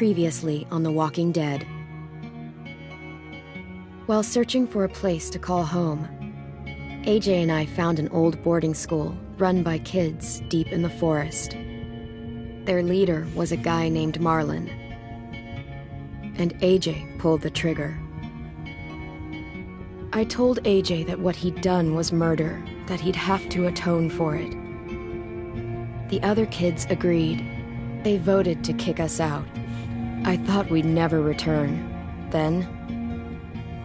Previously on The Walking Dead. While searching for a place to call home, AJ and I found an old boarding school run by kids deep in the forest. Their leader was a guy named Marlon, and AJ pulled the trigger. I told AJ that what he'd done was murder, that he'd have to atone for it. The other kids agreed. They voted to kick us out. I thought we'd never return. Then,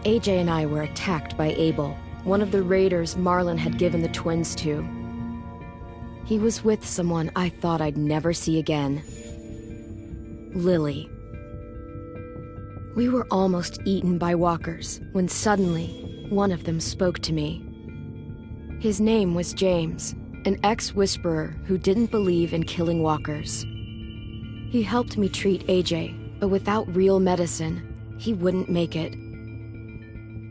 AJ and I were attacked by Abel, one of the raiders Marlon had given the twins to. He was with someone I thought I'd never see again. Lily. We were almost eaten by walkers when suddenly one of them spoke to me. His name was James, an ex-whisperer who didn't believe in killing walkers. He helped me treat AJ, but without real medicine, he wouldn't make it.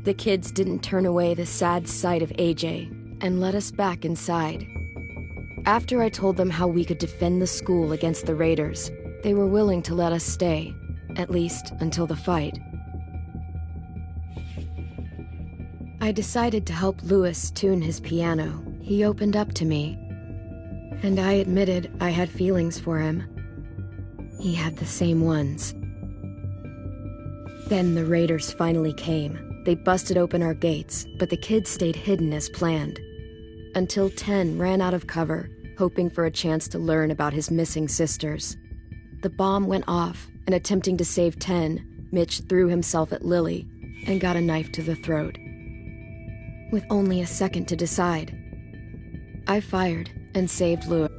The kids didn't turn away the sad sight of AJ and let us back inside. After I told them how we could defend the school against the raiders, they were willing to let us stay, at least until the fight. I decided to help Louis tune his piano. He opened up to me, and I admitted I had feelings for him. He had the same ones. Then the raiders finally came. They busted open our gates, but the kids stayed hidden as planned. Until 10 ran out of cover, hoping for a chance to learn about his missing sisters. The bomb went off, and attempting to save 10, Mitch threw himself at Lily and got a knife to the throat. With only a second to decide, I fired and saved Louis.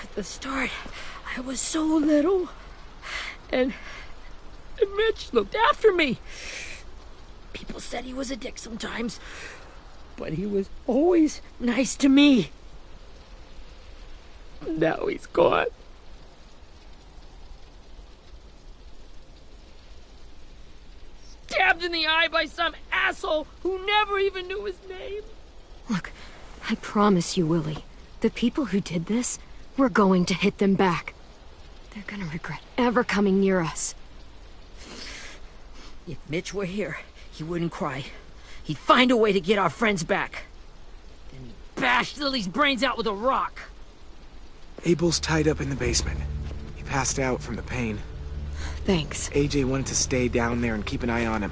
At the start, I was so little, and Mitch looked after me. People said he was a dick sometimes, but he was always nice to me. Now he's gone. Stabbed in the eye by some asshole who never even knew his name. Look, I promise you, Willie, the people who did this, we're going to hit them back. They're gonna regret ever coming near us. If Mitch were here, he wouldn't cry. He'd find a way to get our friends back. Then he'd bash Lily's brains out with a rock. Abel's tied up in the basement. He passed out from the pain. Thanks. AJ wanted to stay down there and keep an eye on him.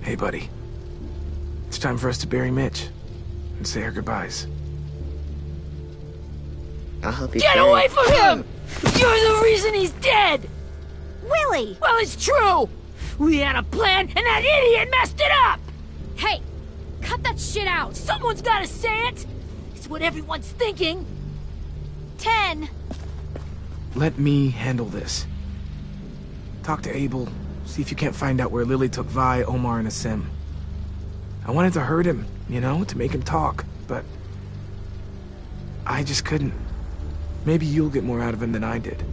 Hey, buddy. It's time for us to bury Mitch and say our goodbyes. I'll help you. Get away from him! You're the reason he's dead! Willie! Well, it's true! We had a plan, and that idiot messed it up! Hey! Cut that shit out! Someone's gotta say it! It's what everyone's thinking! 10! Let me handle this. Talk to Abel, see if you can't find out where Lily took Vi, Omar, and Asim. I wanted to hurt him, you know, to make him talk, but I just couldn't. Maybe you'll get more out of him than I did.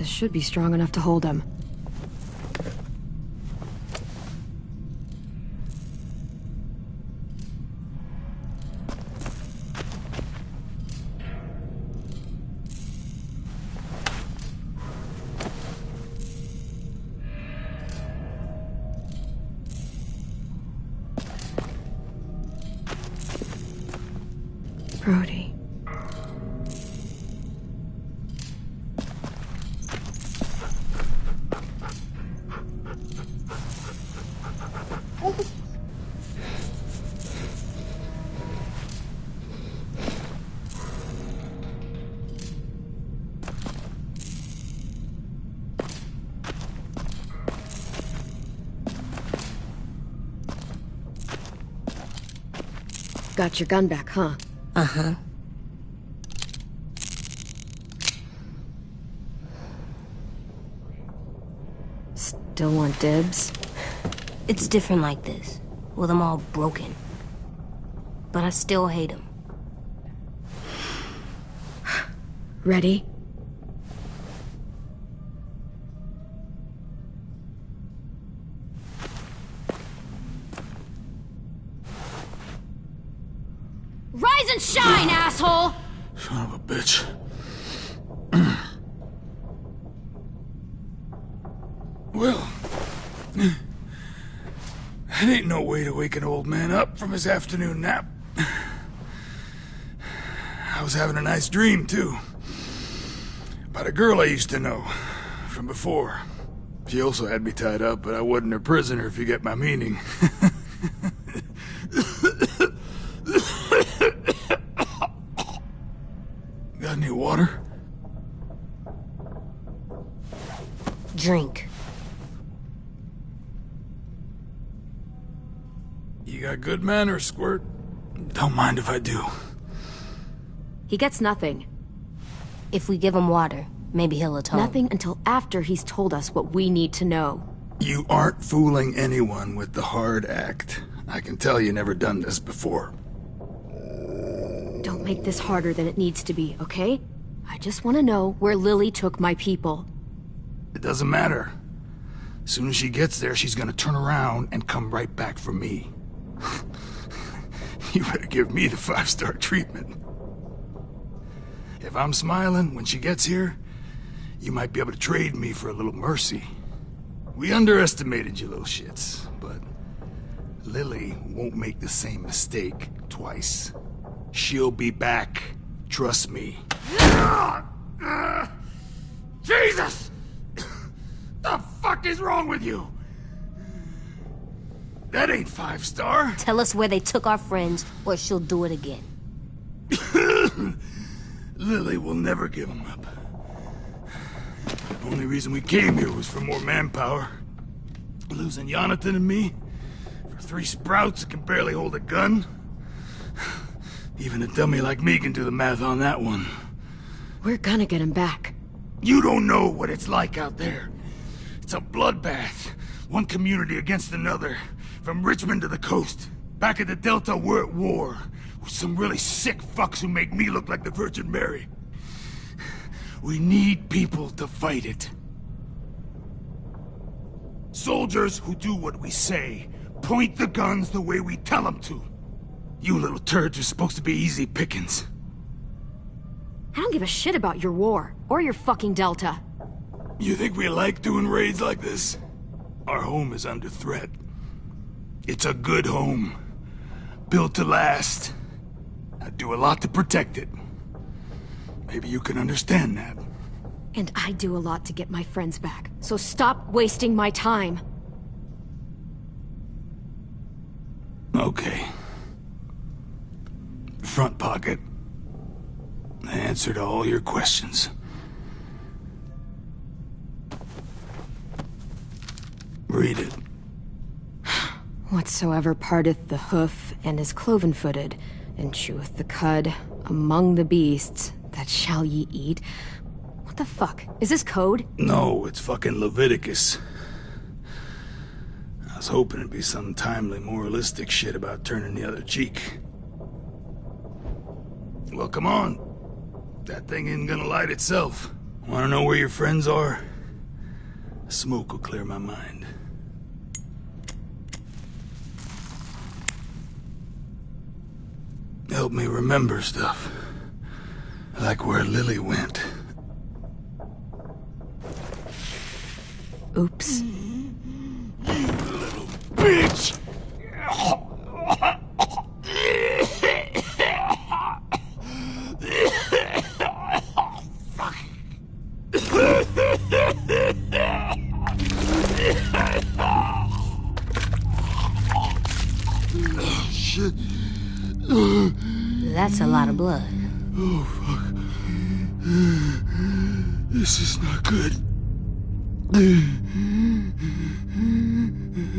This should be strong enough to hold him. Brody. Got your gun back, huh? Uh-huh. Still want dibs? It's different like this, with them all broken. But I still hate him. Ready? Rise and shine, asshole! Son of a bitch. Well, that ain't no way to wake an old man up from his afternoon nap. I was having a nice dream, too. About a girl I used to know from before. She also had me tied up, but I wasn't her prisoner, if you get my meaning. Got any water? Drink. You got good manners, Squirt. Don't mind if I do. He gets nothing. If we give him water, maybe he'll atone. Nothing until after he's told us what we need to know. You aren't fooling anyone with the hard act. I can tell you never done this before. Don't make this harder than it needs to be, okay? I just want to know where Lily took my people. It doesn't matter. As soon as she gets there, she's gonna turn around and come right back for me. You better give me the 5-star treatment. If I'm smiling when she gets here, you might be able to trade me for a little mercy. We underestimated you little shits, but Lily won't make the same mistake twice. She'll be back. Trust me. Jesus! The fuck is wrong with you? That ain't 5-star. Tell us where they took our friends, or she'll do it again. Lily will never give them up. The only reason we came here was for more manpower. Losing Jonathan and me for 3 sprouts that can barely hold a gun. Even a dummy like me can do the math on that one. We're gonna get him back. You don't know what it's like out there. It's a bloodbath. One community against another. From Richmond to the coast. Back at the Delta, we're at war. With some really sick fucks who make me look like the Virgin Mary. We need people to fight it. Soldiers who do what we say. Point the guns the way we tell them to. You little turds are supposed to be easy pickings. I don't give a shit about your war, or your fucking Delta. You think we like doing raids like this? Our home is under threat. It's a good home. Built to last. I'd do a lot to protect it. Maybe you can understand that. And I do a lot to get my friends back, so stop wasting my time. Okay. Front pocket. The answer to all your questions. Read it. Whatsoever parteth the hoof and is cloven-footed, and cheweth the cud among the beasts, that shall ye eat. What the fuck? Is this code? No, it's fucking Leviticus. I was hoping it'd be some timely moralistic shit about turning the other cheek. Well, come on. That thing isn't gonna light itself. Want to know where your friends are? Smoke will clear my mind. Help me remember stuff. Like where Lily went. Oops. You little bitch! Shit. That's a lot of blood. Oh, fuck. This is not good.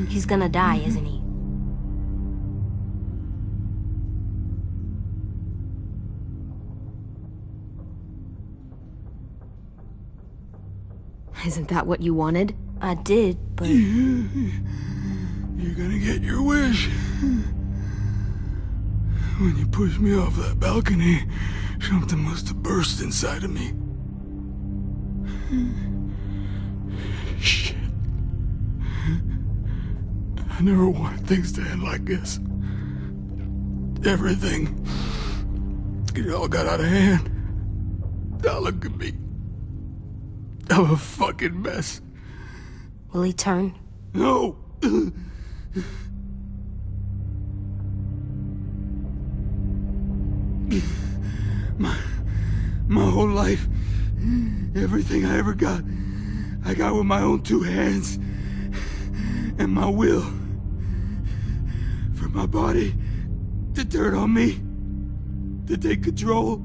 He's gonna die, isn't he? Isn't that what you wanted? I did, but... You're gonna get your wish. When you pushed me off that balcony, something must have burst inside of me. Shit. I never wanted things to end like this. Everything. It all got out of hand. Now look at me. I'm a fucking mess. Will he turn? No! My whole life, everything I ever got, I got with my own two hands. And my will. For my body to turn on me, to take control.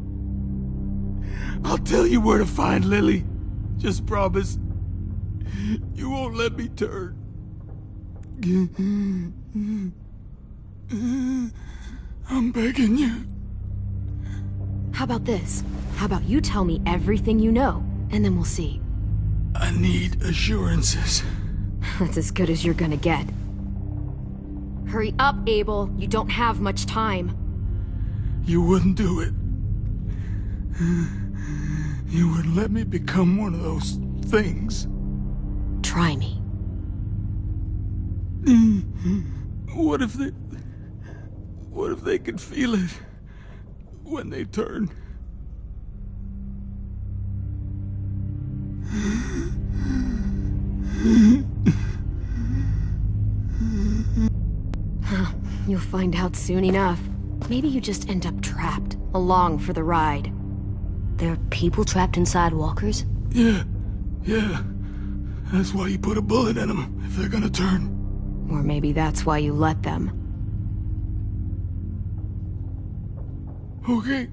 I'll tell you where to find Lily. Just promise. You won't let me turn. I'm begging you. How about this? How about you tell me everything you know, and then we'll see. I need assurances. That's as good as you're gonna get. Hurry up, Abel. You don't have much time. You wouldn't do it. You wouldn't let me become one of those things. Try me. What if they could feel it when they turn? You'll find out soon enough. Maybe you just end up trapped, along for the ride. There are people trapped inside walkers? Yeah. That's why you put a bullet in them, if they're gonna turn. Or maybe that's why you let them. Okay.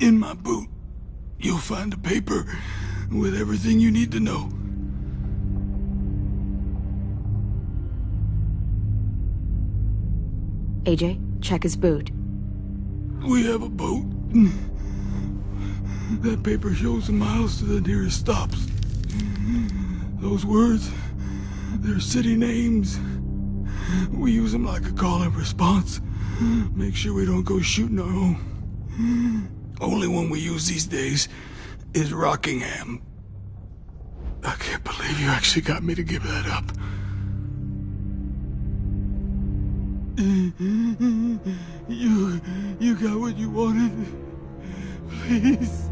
In my boot, you'll find a paper with everything you need to know. AJ, check his boot. We have a boat. That paper shows the miles to the nearest stops. Those words, they're city names. We use them like a call and response. Make sure we don't go shooting our own. Only one we use these days is Rockingham. I can't believe you actually got me to give that up. You got what you wanted. Please,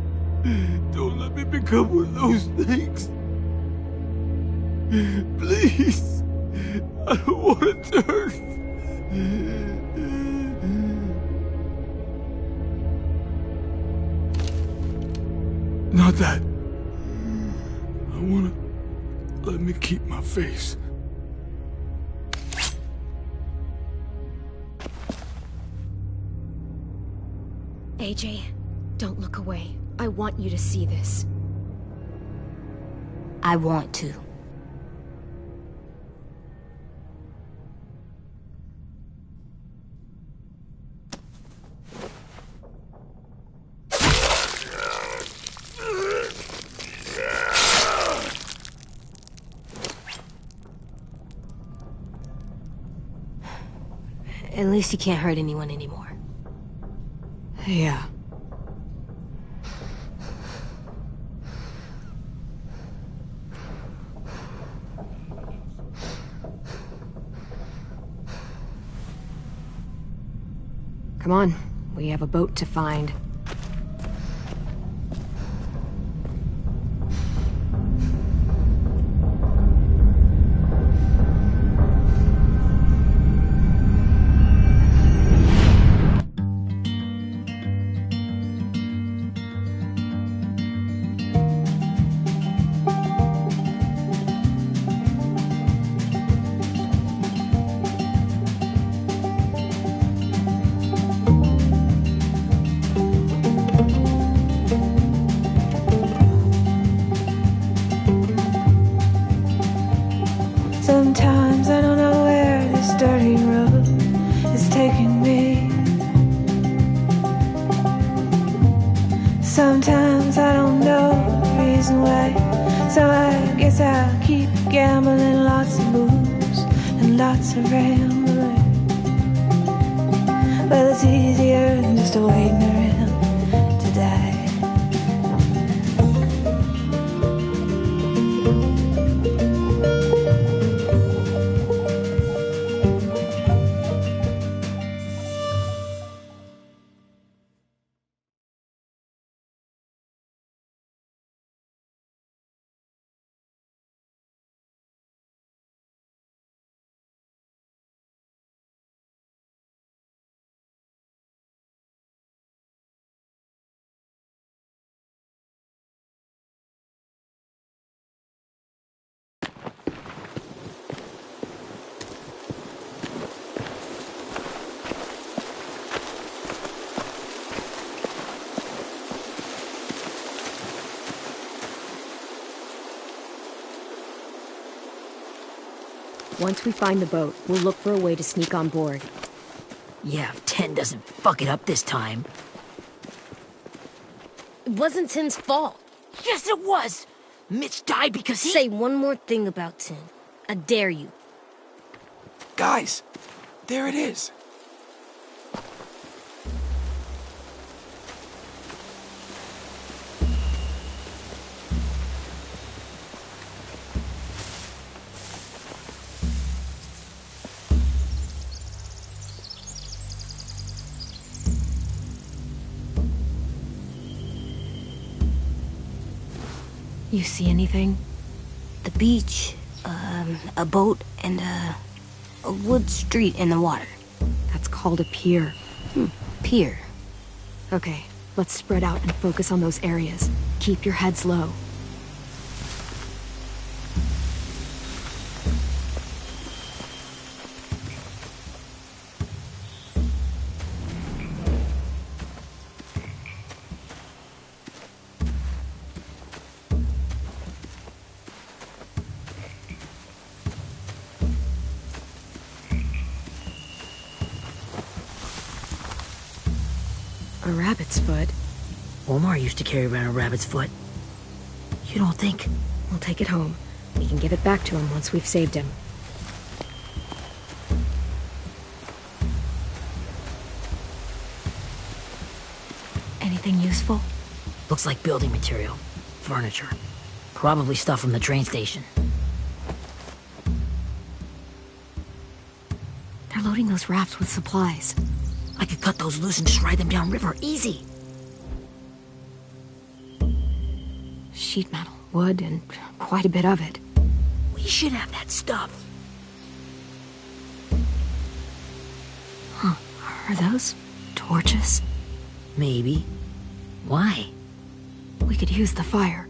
don't let me become one of those things. Please, I don't want to turn. Not that. I want to let me keep my face. AJ, don't look away. I want you to see this. I want to. At least you can't hurt anyone anymore. Yeah. Come on, we have a boat to find. Sometimes I don't know where this dirty road is taking me. Sometimes I don't know the reason why, so I guess I'll keep gambling. Lots of moves and lots of rambling. Well, it's easier than just waiting around to die. Once we find the boat, we'll look for a way to sneak on board. Yeah, if 10 doesn't fuck it up this time. It wasn't Tin's fault. Yes, it was! Mitch died because he... Say one more thing about Tin. I dare you. Guys, there it is. You see anything? The beach, a boat, and a wood street in the water. That's called a pier. Pier. Okay, let's spread out and focus on those areas. Keep your heads low. A rabbit's foot? Omar used to carry around a rabbit's foot. You don't think... We'll take it home. We can give it back to him once we've saved him. Anything useful? Looks like building material. Furniture. Probably stuff from the train station. They're loading those rafts with supplies. I could cut those loose and just ride them downriver. Easy. Sheet metal, wood, and quite a bit of it. We should have that stuff. Huh. Are those torches? Maybe. Why? We could use the fire.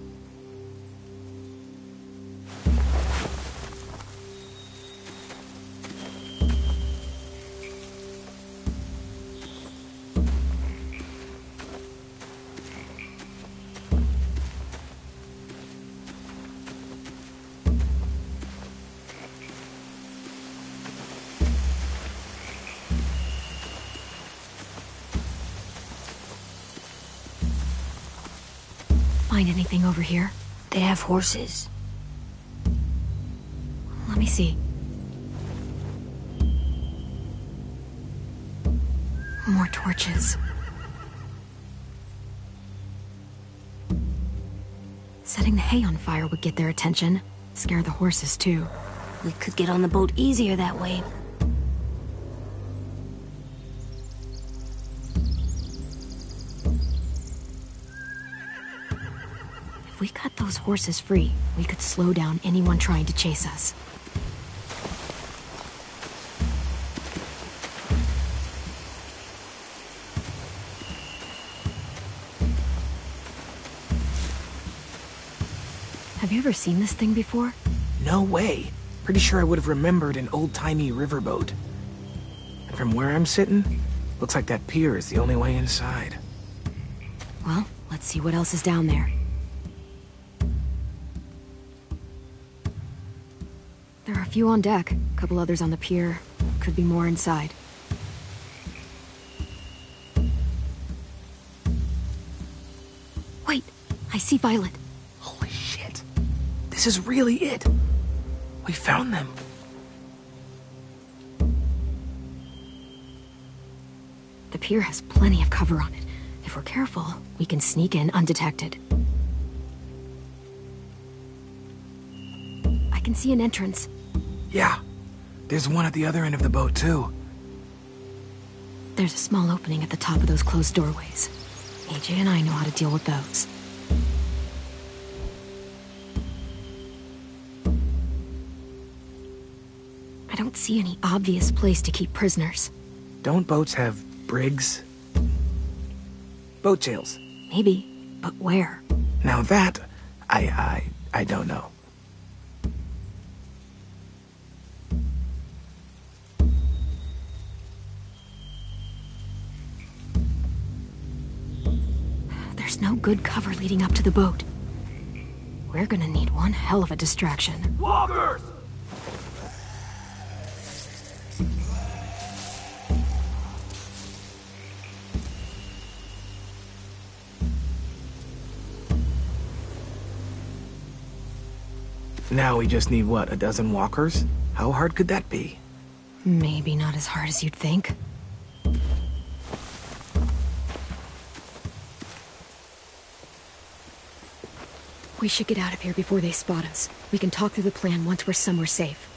Find anything over here? They have horses. Let me see. More torches. Setting the hay on fire would get their attention. Scare the horses, too. We could get on the boat easier that way. we cut those horses free, we could slow down anyone trying to chase us. Have you ever seen this thing before? No way. Pretty sure I would have remembered an old-timey riverboat. And from where I'm sitting, looks like that pier is the only way inside. Well, let's see what else is down there. There are a few on deck, a couple others on the pier. Could be more inside. Wait, I see Violet. Holy shit. This is really it. We found them. The pier has plenty of cover on it. If we're careful, we can sneak in undetected. I can see an entrance. Yeah. There's one at the other end of the boat, too. There's a small opening at the top of those closed doorways. AJ and I know how to deal with those. I don't see any obvious place to keep prisoners. Don't boats have brigs? Boat jails. Maybe, but where? Now that, I don't know. There's no good cover leading up to the boat. We're gonna need one hell of a distraction. Walkers! Now we just need, what, a dozen walkers? How hard could that be? Maybe not as hard as you'd think. We should get out of here before they spot us. We can talk through the plan once we're somewhere safe.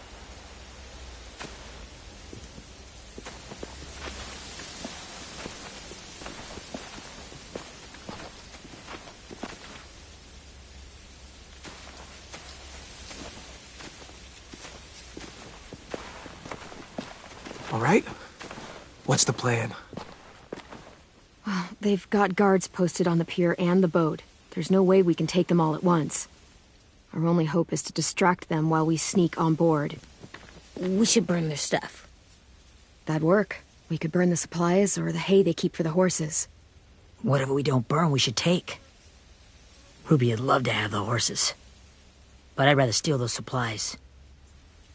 All right. What's the plan? Well, they've got guards posted on the pier and the boat. There's no way we can take them all at once. Our only hope is to distract them while we sneak on board. We should burn their stuff. That'd work. We could burn the supplies or the hay they keep for the horses. Whatever we don't burn, we should take. Ruby'd love to have the horses. But I'd rather steal those supplies.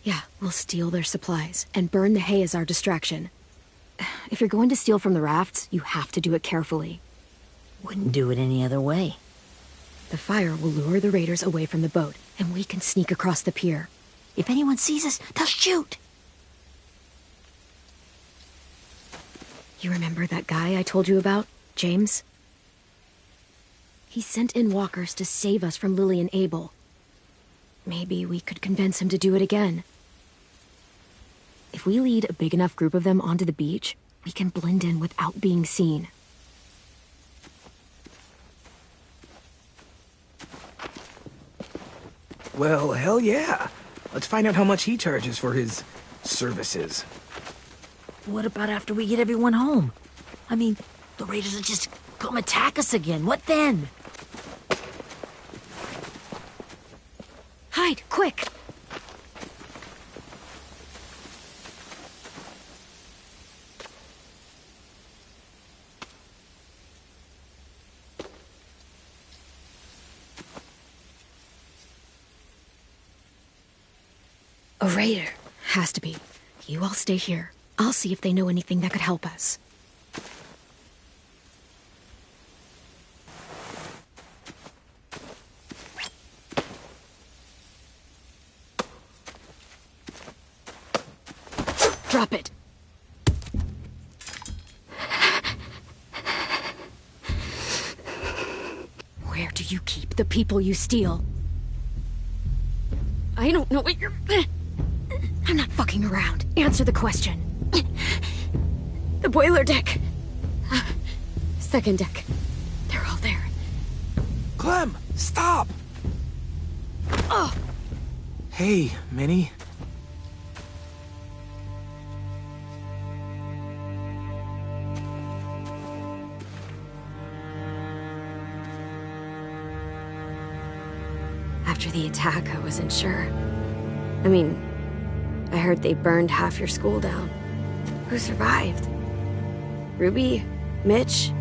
Yeah, we'll steal their supplies and burn the hay as our distraction. If you're going to steal from the rafts, you have to do it carefully. Wouldn't do it any other way. The fire will lure the raiders away from the boat, and we can sneak across the pier. If anyone sees us, they'll shoot. You remember that guy I told you about, James? He sent in walkers to save us from Lily and Abel. Maybe we could convince him to do it again. If we lead a big enough group of them onto the beach, we can blend in without being seen. Well, hell yeah. Let's find out how much he charges for his services. What about after we get everyone home? I mean, the raiders will just come attack us again. What then? Hide, quick! A raider. Has to be. You all stay here. I'll see if they know anything that could help us. Drop it. Where do you keep the people you steal? I don't know what you're... I'm not fucking around. Answer the question. The boiler deck. Second deck. They're all there. Clem, stop! Hey, Minnie. After the attack, I wasn't sure. I mean, I heard they burned half your school down. Who survived? Ruby? Mitch?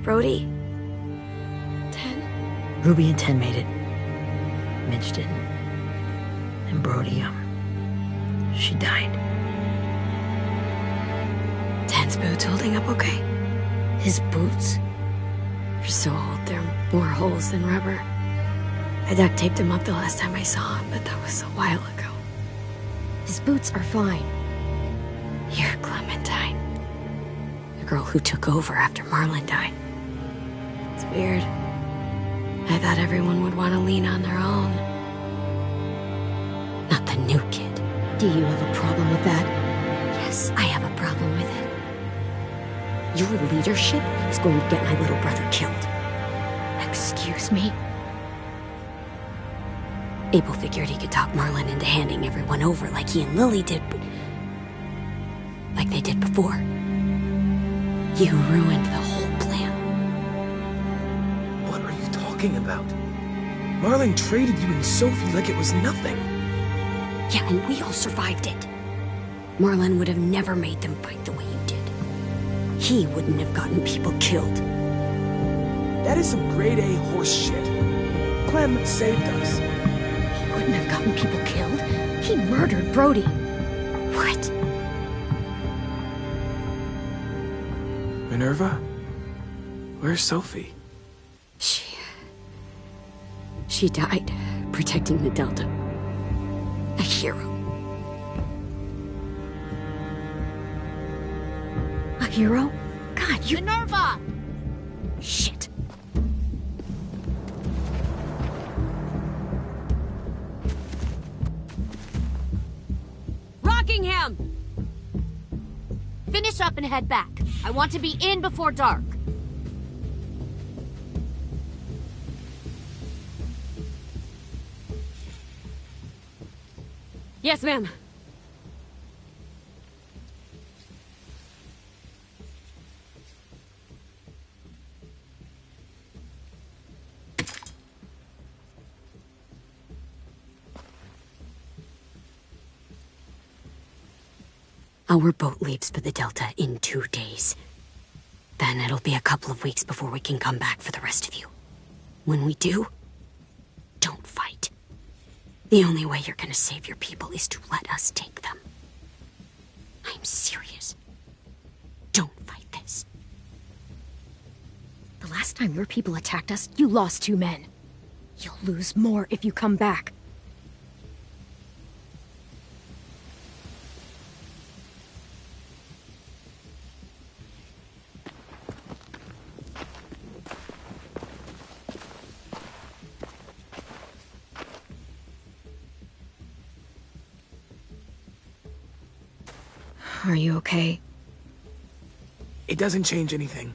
Brody? 10? Ruby and 10 made it. Mitch didn't. And Brody, she died. 10's boots holding up okay? His boots? They're so old, there are more holes than rubber. I duct taped him up the last time I saw him, but that was a while ago. His boots are fine. You're Clementine. The girl who took over after Marlon died. It's weird. I thought everyone would want to lean on their own. Not the new kid. Do you have a problem with that? Yes, I have a problem with it. Your leadership is going to get my little brother killed. Excuse me? Abel figured he could talk Marlon into handing everyone over like he and Lily did, but... like they did before. You ruined the whole plan. What are you talking about? Marlon traded you and Sophie like it was nothing. Yeah, and we all survived it. Marlon would have never made them fight the way you did. He wouldn't have gotten people killed. That is some grade A horse shit. Clem saved us. He wouldn't have gotten people killed. He murdered Brody. What? Minerva? Where's Sophie? She died protecting the Delta. A hero. A hero? God, you... Minerva! Shit. Rockingham! Finish up and head back. I want to be in before dark. Yes, ma'am. Our boat leaves for the Delta in 2 days. Then it'll be a couple of weeks before we can come back for the rest of you. When we do, don't fight. The only way you're gonna save your people is to let us take them. I'm serious. Don't fight this. The last time your people attacked us, you lost 2 men. You'll lose more if you come back. Are you okay? It doesn't change anything.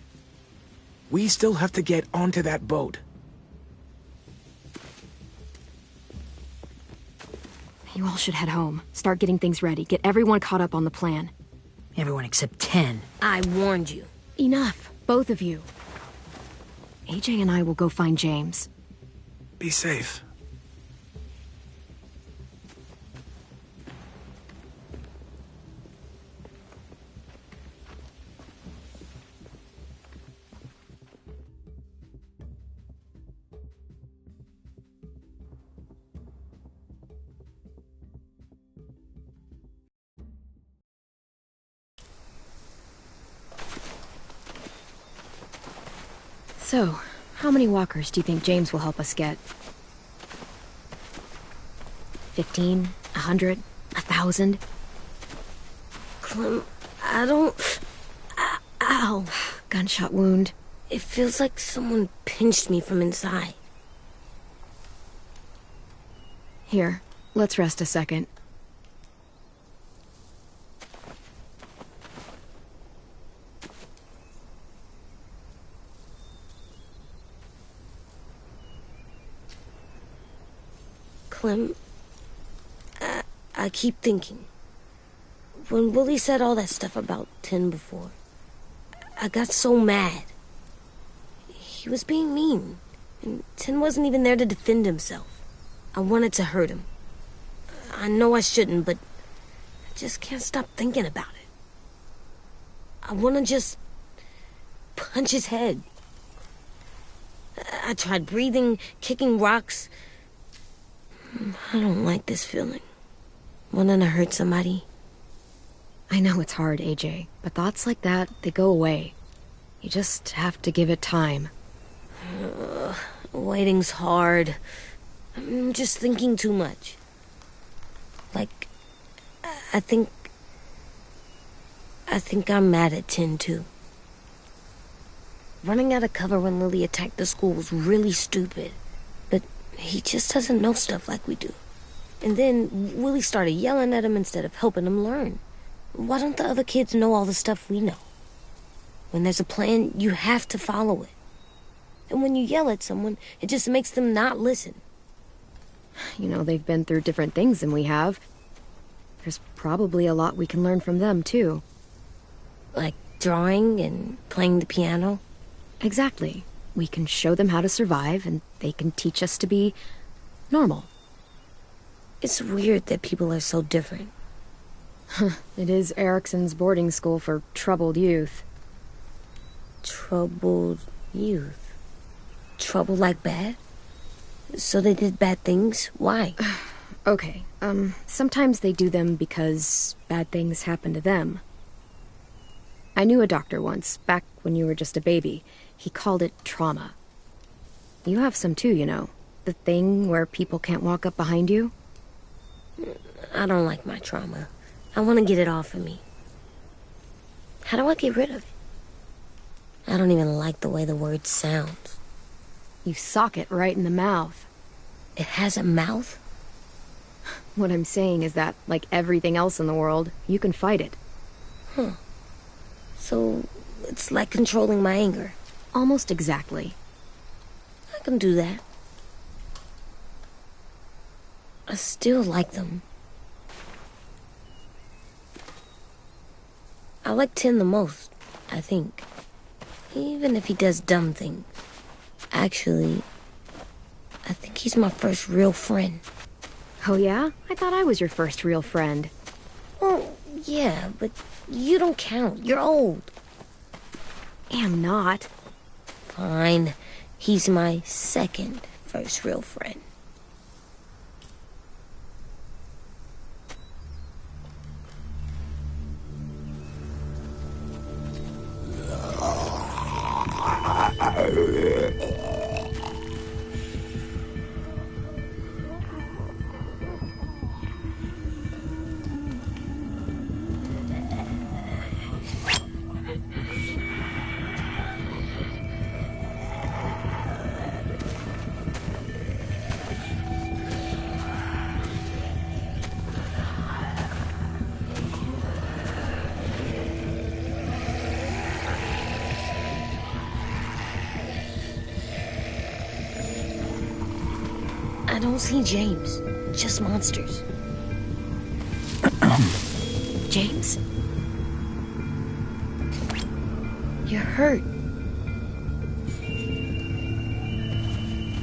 We still have to get onto that boat. You all should head home. Start getting things ready. Get everyone caught up on the plan. Everyone except 10. I warned you. Enough, both of you. AJ and I will go find James. Be safe. So, how many walkers do you think James will help us get? 15? 100? 1,000? Clem, I don't... Ow. Gunshot wound. It feels like someone pinched me from inside. Here, let's rest a second. Clem, I keep thinking. When Willie said all that stuff about Tin before, I got so mad. He was being mean, and Tin wasn't even there to defend himself. I wanted to hurt him. I know I shouldn't, but I just can't stop thinking about it. I want to just punch his head. I tried breathing, kicking rocks. I don't like this feeling. Wanting to hurt somebody. I know it's hard, AJ, but thoughts like that, they go away. You just have to give it time. Waiting's hard. I'm just thinking too much. Like, I think I'm mad at Tin, too. Running out of cover when Lily attacked the school was really stupid. But he just doesn't know stuff like we do. And then Willie started yelling at him instead of helping him learn. Why don't the other kids know all the stuff we know? When there's a plan, you have to follow it. And when you yell at someone, it just makes them not listen. You know, they've been through different things than we have. There's probably a lot we can learn from them, too. Like drawing and playing the piano? Exactly. We can show them how to survive, and they can teach us to be normal. It's weird that people are so different. It is Erickson's boarding school for troubled youth. Troubled youth? Trouble like bad? So they did bad things? Why? Okay, sometimes they do them because bad things happen to them. I knew a doctor once, back when you were just a baby. He called it trauma. You have some too, you know. The thing where people can't walk up behind you. I don't like my trauma. I want to get it off of me. How do I get rid of it? I don't even like the way the word sounds. You sock it right in the mouth. It has a mouth? What I'm saying is that, like everything else in the world, you can fight it. Huh. So, it's like controlling my anger. Almost exactly. I can do that. I still like them. I like Tin the most, I think. Even if he does dumb things. Actually, I think he's my first real friend. Oh yeah? I thought I was your first real friend. Well, yeah, but you don't count. You're old. Am not. Fine. He's my second first real friend. I don't see James, just monsters. James? You're hurt.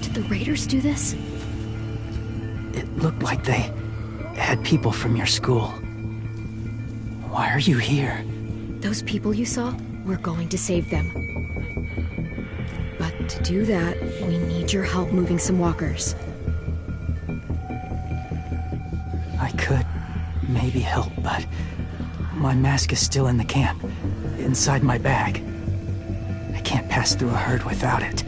Did the raiders do this? It looked like they had people from your school. Why are you here? Those people you saw, we're going to save them. But to do that, we need your help moving some walkers. I could maybe help, but my mask is still in the camp, inside my bag. I can't pass through a herd without it.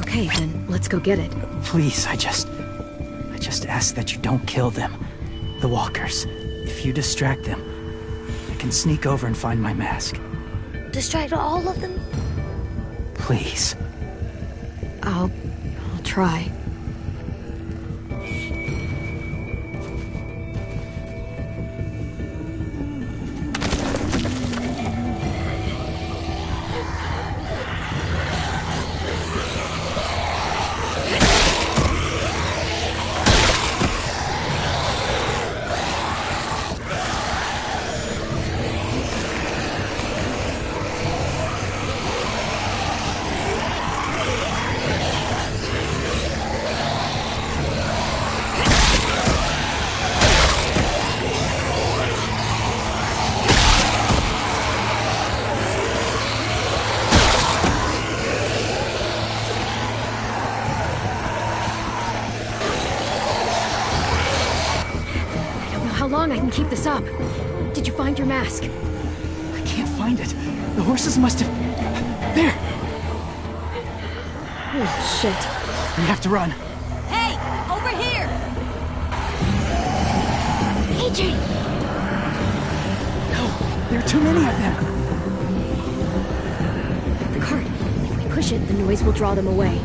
Okay, then let's go get it. Please, I just ask that you don't kill them. The walkers. If you distract them, I can sneak over and find my mask. Distract all of them? Please. I'll try. keep this up. Did you find your mask? I can't find it. The horses must have... There! Oh, shit. We have to run. Hey, over here! AJ! No, there are too many of them. The cart. If we push it, the noise will draw them away.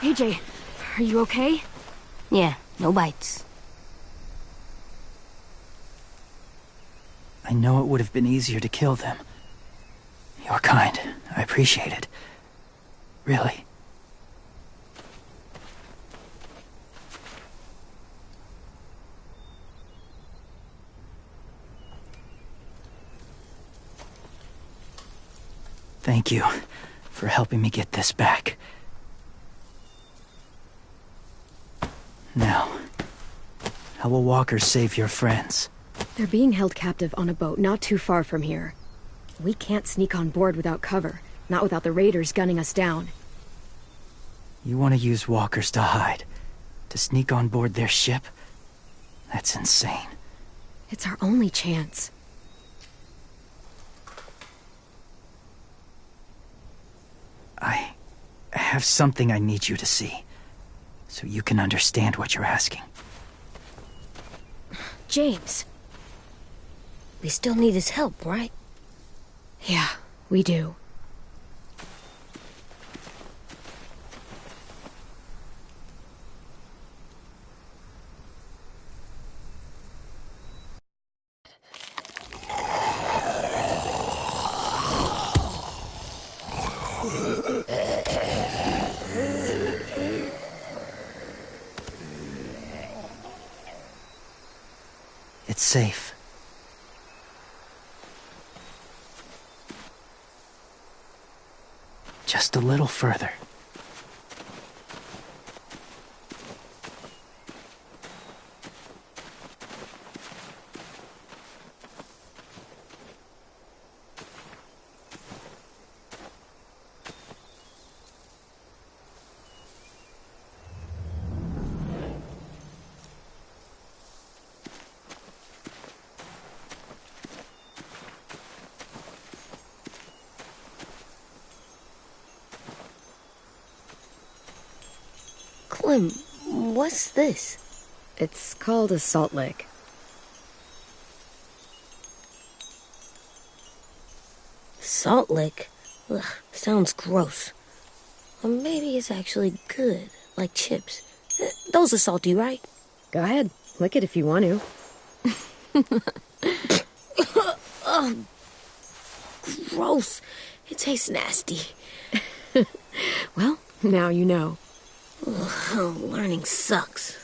AJ, are you okay? Yeah, no bites. I know it would have been easier to kill them. You're kind. I appreciate it. Really. Thank you for helping me get this back. Now, how will walkers save your friends? They're being held captive on a boat not too far from here. We can't sneak on board without cover, not without the raiders gunning us down. You want to use walkers to hide? To sneak on board their ship? That's insane. It's our only chance. I have something I need you to see, so you can understand what you're asking. James. We still need his help, right? Yeah, we do. It's safe. Just a little further. Clem, what's this? It's called a salt lick. Salt lick? Ugh, sounds gross. Or maybe it's actually good, like chips. Those are salty, right? Go ahead, lick it if you want to. Ugh, gross. It tastes nasty. Well, now you know. Ugh, learning sucks.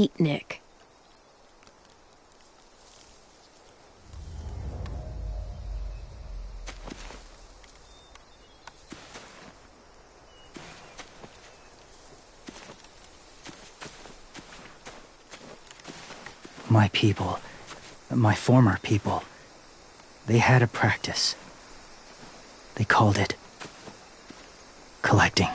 beatnik. My people, my former people, they had a practice. They called it collecting.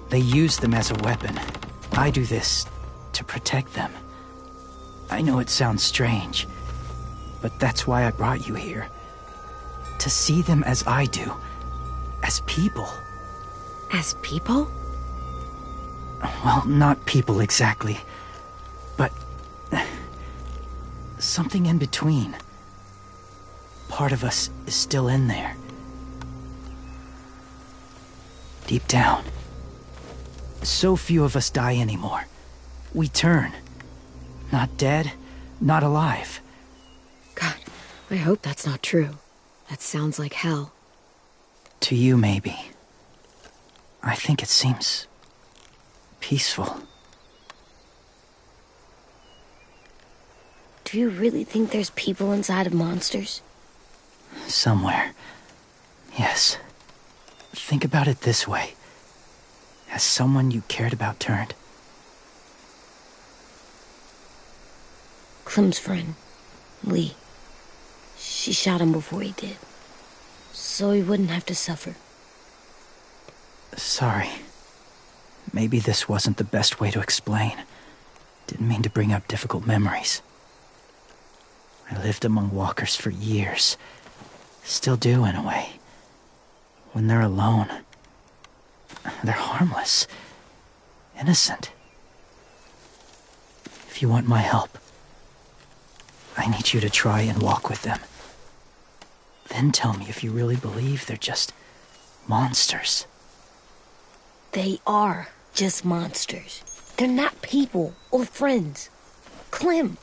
They use them as a weapon. I do this to protect them. I know it sounds strange, but that's why I brought you here. To see them as I do. As people. As people? Well, not people exactly, but something in between. Part of us is still in there. Deep down. So few of us die anymore. We turn. Not dead, not alive. God, I hope that's not true. That sounds like hell. To you, maybe. I think it seems peaceful. Do you really think there's people inside of monsters? Somewhere. Yes. Think about it this way. Has someone you cared about turned? Clem's friend, Lee. She shot him before he did. So he wouldn't have to suffer. Sorry. Maybe this wasn't the best way to explain. Didn't mean to bring up difficult memories. I lived among walkers for years. Still do, in a way. When they're alone, they're harmless. Innocent. If you want my help, I need you to try and walk with them. Then tell me if you really believe they're just monsters. They are just monsters. They're not people or friends. Clem.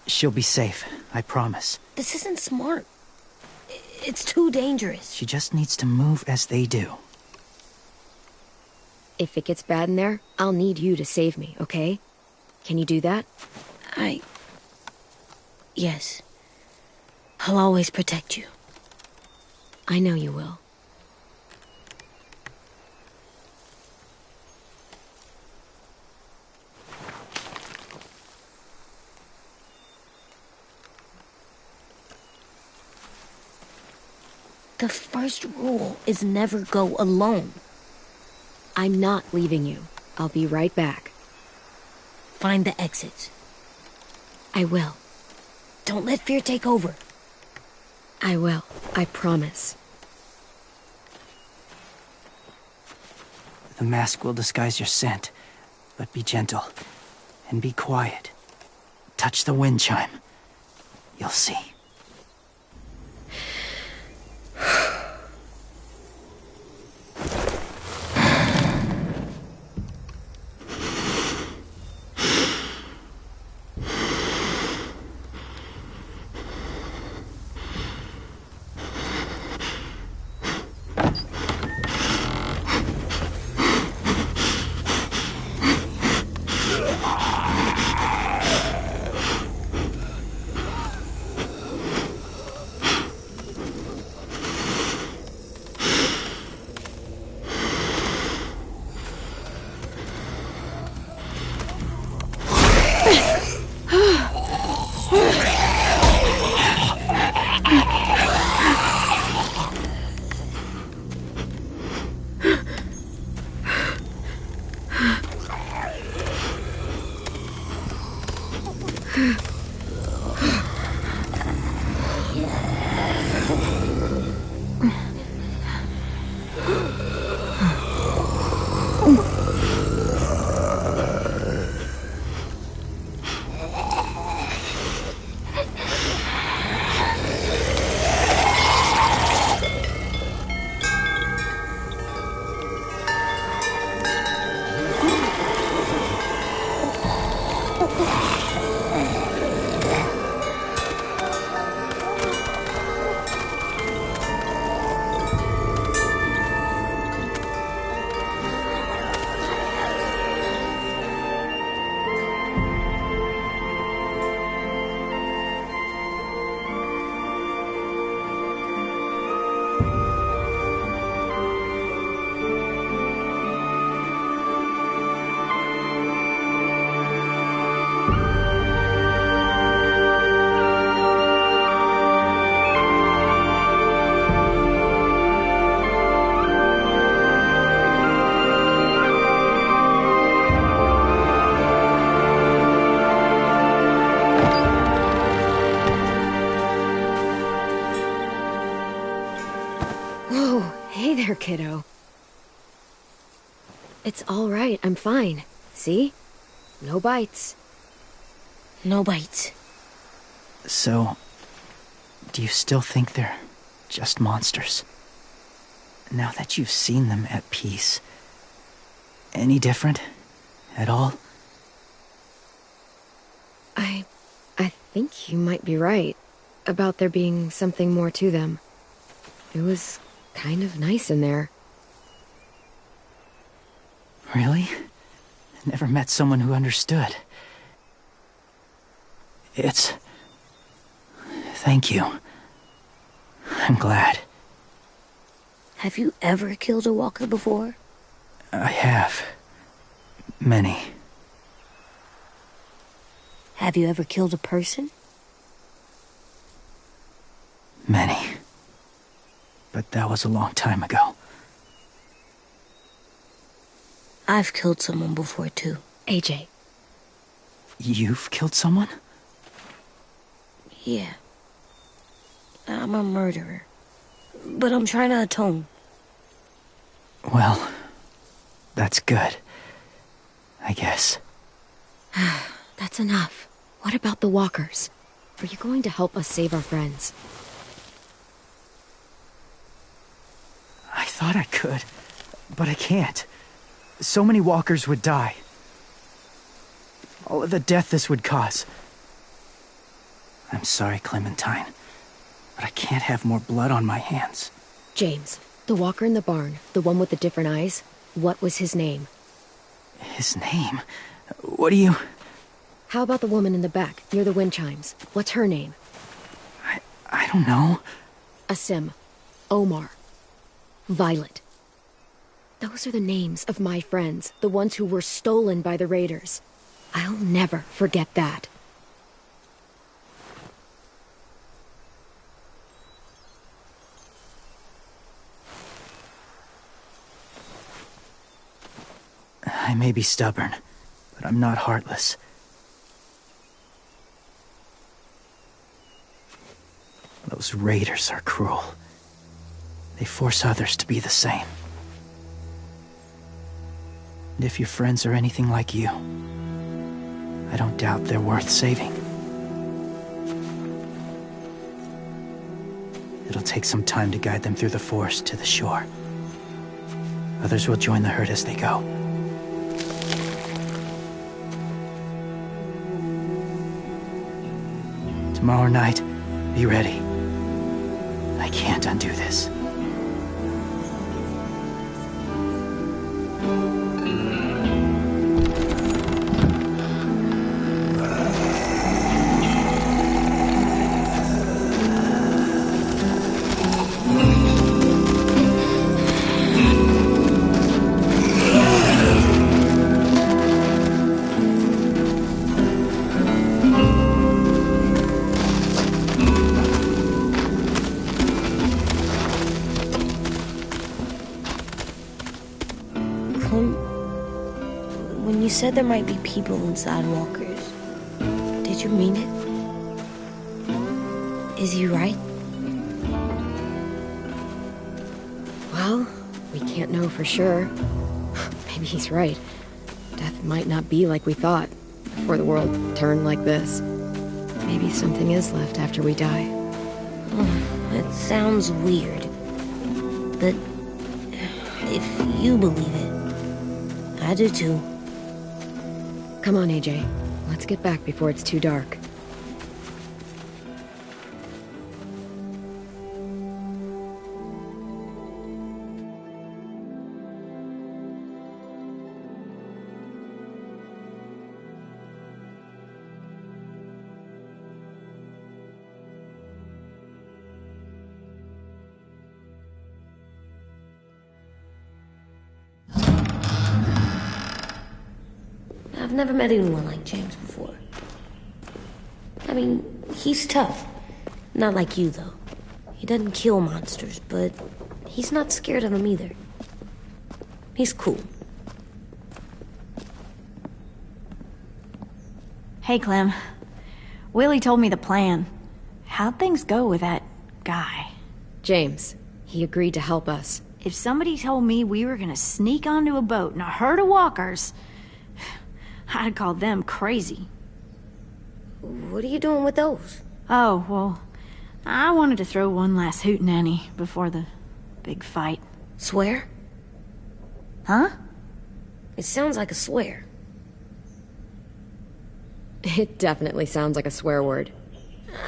She'll be safe, I promise. This isn't smart. It's too dangerous. She just needs to move as they do. If it gets bad in there, I'll need you to save me, okay? Can you do that? Yes. I'll always protect you. I know you will. The first rule is never go alone. I'm not leaving you. I'll be right back. Find the exits. I will. Don't let fear take over. I will. I promise. The mask will disguise your scent, but be gentle and be quiet. Touch the wind chime. You'll see. kiddo. It's all right, I'm fine. See? No bites. No bites. So, do you still think they're just monsters? Now that you've seen them at peace, any different at all? I think you might be right about there being something more to them. It was kind of nice in there. Really? Never met someone who understood. Thank you. I'm glad. Have you ever killed a walker before? I have. Many. Have you ever killed a person? Many. But that was a long time ago. I've killed someone before, too. AJ. You've killed someone? Yeah. I'm a murderer. But I'm trying to atone. Well, that's good. I guess. That's enough. What about the walkers? Are you going to help us save our friends? I thought I could, but I can't. So many walkers would die. All of the death this would cause. I'm sorry, Clementine, but I can't have more blood on my hands. James, the walker in the barn, the one with the different eyes, what was his name? His name? What do you... How about the woman in the back, near the wind chimes? What's her name? I don't know. Asim. Omar. Violet. Those are the names of my friends, the ones who were stolen by the raiders. I'll never forget that. I may be stubborn, but I'm not heartless. Those raiders are cruel. They force others to be the same. And if your friends are anything like you, I don't doubt they're worth saving. It'll take some time to guide them through the forest to the shore. Others will join the herd as they go. Tomorrow night, be ready. I can't undo this. When you said there might be people inside walkers, did you mean it? Is he right? Well, we can't know for sure. Maybe he's right. Death might not be like we thought, before the world turned like this. Maybe something is left after we die. It sounds weird. But if you believe it, I do too. Come on, AJ. Let's get back before it's too dark. I've never met anyone like James before. I mean, he's tough. Not like you, though. He doesn't kill monsters, but he's not scared of them either. He's cool. Hey, Clem. Willie told me the plan. How'd things go with that guy? James, he agreed to help us. If somebody told me we were gonna sneak onto a boat in a herd of walkers, I'd call them crazy. What are you doing with those? Oh, well, I wanted to throw one last hootenanny before the big fight. Swear? Huh? It sounds like a swear. It definitely sounds like a swear word.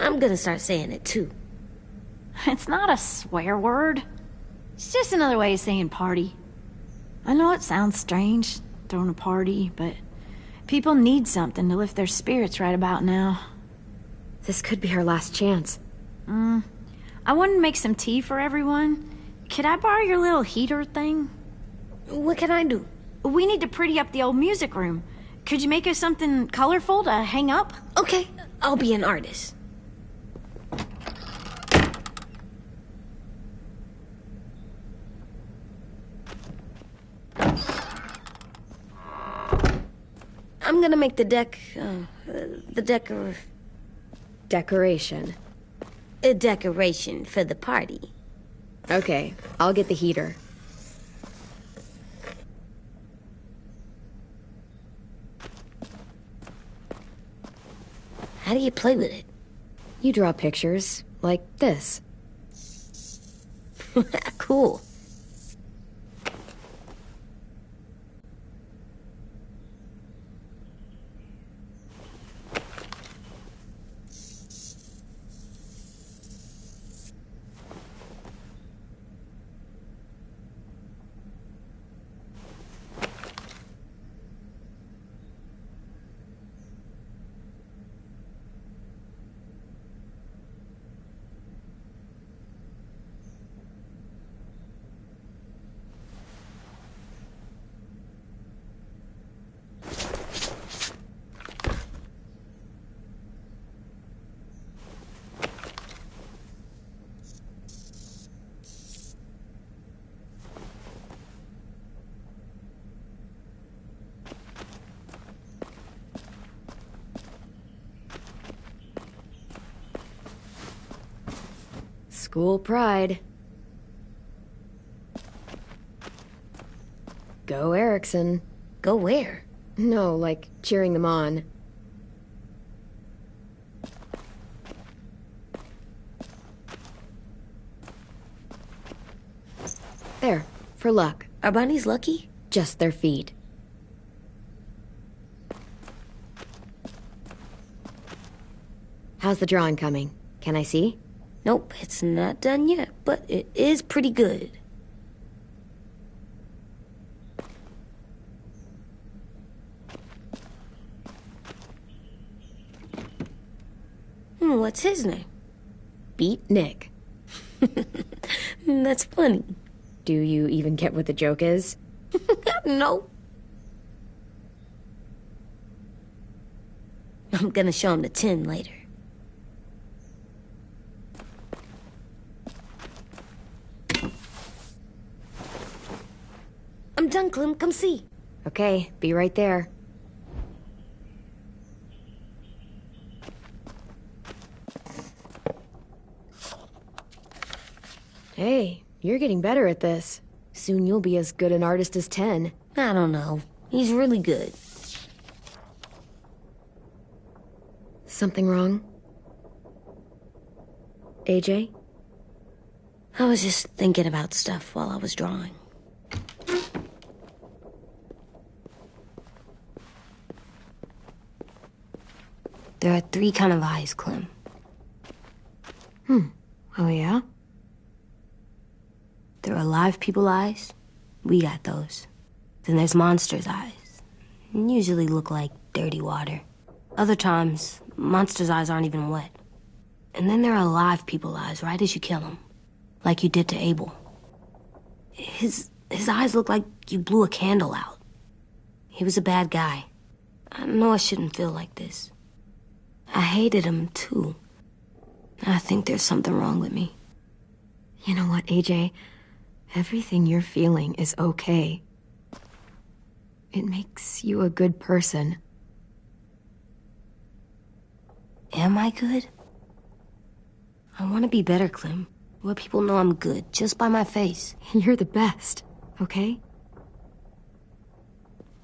I'm gonna start saying it too. It's not a swear word. It's just another way of saying party. I know it sounds strange, throwing a party, but people need something to lift their spirits right about now. This could be our last chance. I wanted to make some tea for everyone. Could I borrow your little heater thing? What can I do? We need to pretty up the old music room. Could you make us something colorful to hang up? Okay, I'll be an artist. I'm gonna make the Decoration. a decoration for the party. Okay, I'll get the heater. How do you play with it? You draw pictures, like this. Cool. School pride. Go Erickson. Go where? No, like cheering them on. There, for luck. Are bunnies lucky? Just their feet. How's the drawing coming? Can I see? Nope, it's not done yet, but it is pretty good. What's his name? Beat Nick. That's funny. Do you even get what the joke is? No. I'm gonna show him the tin later. I'm done, Clem. Come see. Okay, be right there. Hey, you're getting better at this. Soon you'll be as good an artist as 10. I don't know. He's really good. Something wrong? AJ? I was just thinking about stuff while I was drawing. There are 3 kind of eyes, Clem. Oh yeah? There are live people eyes. We got those. Then there's monsters' eyes. Usually look like dirty water. Other times, monsters' eyes aren't even wet. And then there are live people eyes right as you kill them. Like you did to Abel. His eyes look like you blew a candle out. He was a bad guy. I know I shouldn't feel like this. I hated him, too. I think there's something wrong with me. You know what, AJ? Everything you're feeling is okay. It makes you a good person. Am I good? I want to be better, Clem. where people know I'm good just by my face. You're the best, okay?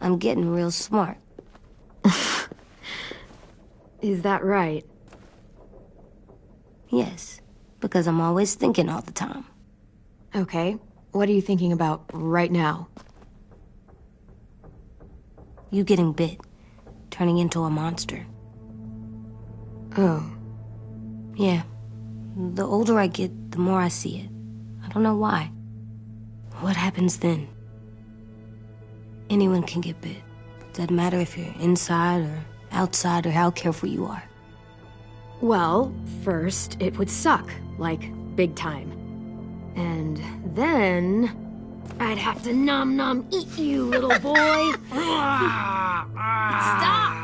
I'm getting real smart. Is that right? Yes, because I'm always thinking all the time. Okay, what are you thinking about right now? You getting bit, turning into a monster. Oh. Yeah. The older I get, the more I see it. I don't know why. What happens then? Anyone can get bit. Doesn't matter if you're inside or outside or how careful you are. Well, first, it would suck, like, big time. And then I'd have to nom eat you, little boy. Stop!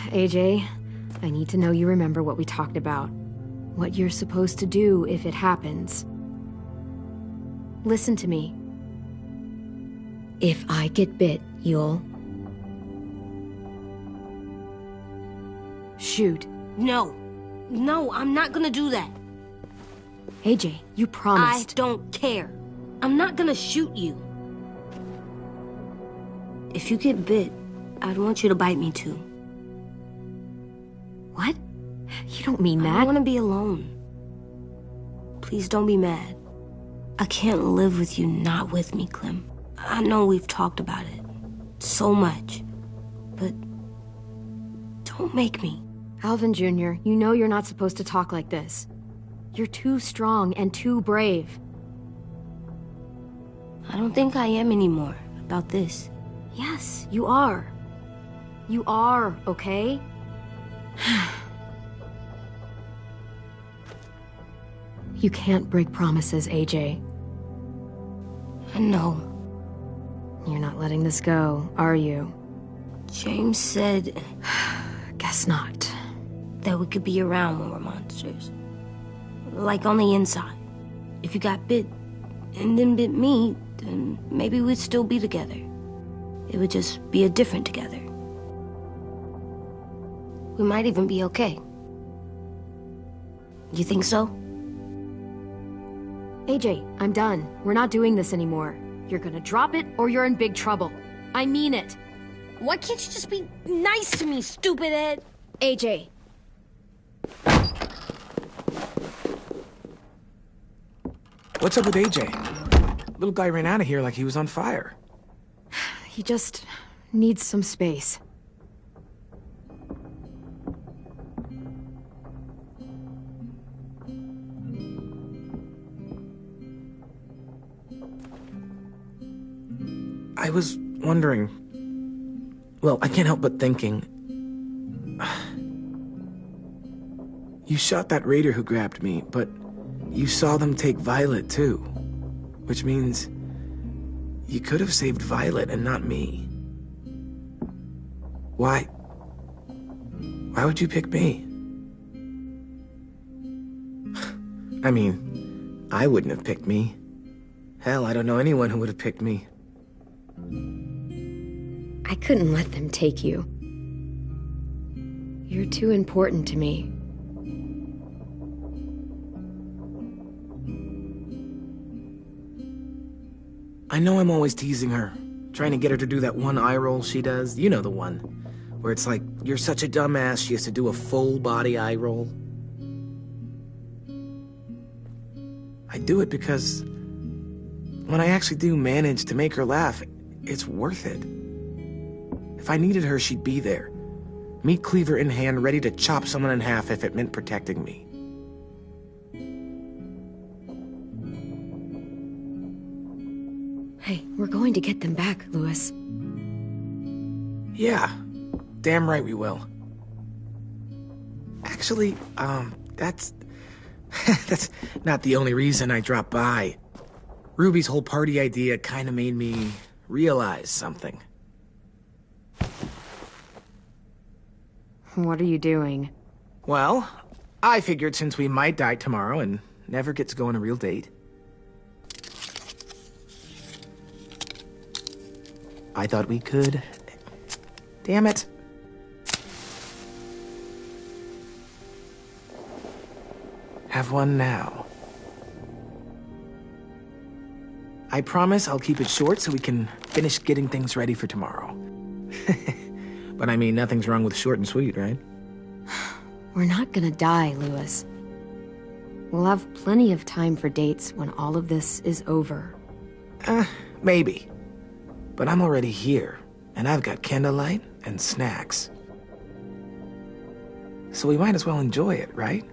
AJ, I need to know you remember what we talked about. What you're supposed to do if it happens. Listen to me. If I get bit, you'll... shoot. No. No, I'm not gonna do that. AJ, you promised. I don't care. I'm not gonna shoot you. If you get bit, I'd want you to bite me too. What? You don't mean that. I want to be alone. Please don't be mad. I can't live with you not with me, Clem. I know we've talked about it so much, but don't make me. Alvin Jr., you know you're not supposed to talk like this. You're too strong and too brave. I don't think I am anymore about this. Yes, you are. You are, okay? You can't break promises, AJ. I know. You're not letting this go, are you? James said... Guess not. That we could be around when we're monsters. Like on the inside. If you got bit and then bit me, then maybe we'd still be together. It would just be a different together. We might even be okay. You think so? AJ, I'm done. We're not doing this anymore. You're gonna drop it or you're in big trouble. I mean it. Why can't you just be nice to me, stupid Ed? AJ. What's up with AJ? Little guy ran out of here like he was on fire. He just needs some space. I was wondering... Well, I can't help but thinking... You shot that raider who grabbed me, but you saw them take Violet too. Which means... you could have saved Violet and not me. Why? Why would you pick me? I mean, I wouldn't have picked me. Hell, I don't know anyone who would have picked me. I couldn't let them take you. You're too important to me. I know I'm always teasing her, trying to get her to do that one eye roll she does. You know the one, where it's like, you're such a dumbass, she has to do a full body eye roll. I do it because when I actually do manage to make her laugh, it's worth it. If I needed her, she'd be there. Meat cleaver in hand, ready to chop someone in half if it meant protecting me. Hey, we're going to get them back, Louis. Yeah, damn right we will. Actually, that's... that's not the only reason I dropped by. Ruby's whole party idea kind of made me realize something. What are you doing? Well, I figured since we might die tomorrow and never get to go on a real date, I thought we could... Damn it. have one now. I promise I'll keep it short so we can finish getting things ready for tomorrow. But I mean, nothing's wrong with short and sweet, right? We're not gonna die, Lewis. We'll have plenty of time for dates when all of this is over. Maybe. But I'm already here, and I've got candlelight and snacks. So we might as well enjoy it, right?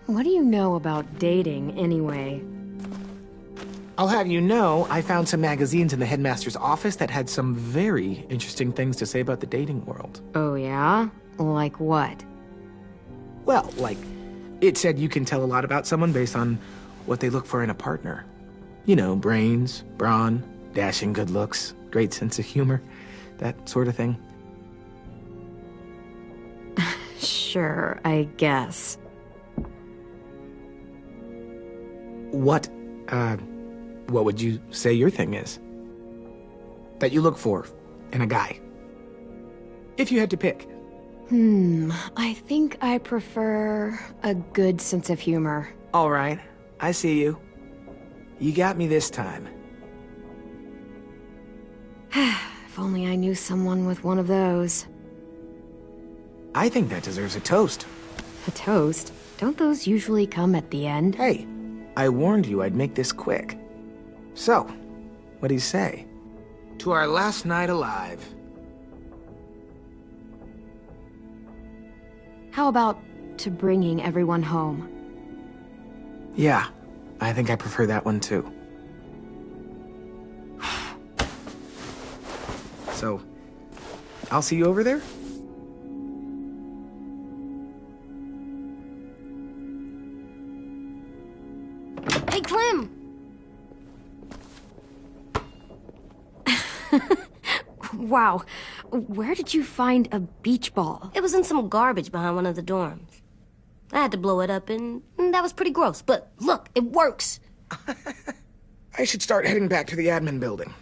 What do you know about dating, anyway? I'll have you know, I found some magazines in the headmaster's office that had some very interesting things to say about the dating world. Oh, yeah? Like what? Well, like, it said you can tell a lot about someone based on what they look for in a partner. You know, brains, brawn, dashing good looks, great sense of humor, that sort of thing. Sure, I guess. What would you say your thing is? That you look for in a guy? If you had to pick. I think I prefer a good sense of humor. All right, I see you. You got me this time. If only I knew someone with one of those. I think that deserves a toast. A toast? Don't those usually come at the end? Hey, I warned you I'd make this quick. So, what do you say? To our last night alive. How about to bringing everyone home? Yeah, I think I prefer that one too. So, I'll see you over there? Hey, Clem! Wow, where did you find a beach ball? It was in some garbage behind one of the dorms. I had to blow it up, and that was pretty gross. But look, it works. I should start heading back to the admin building.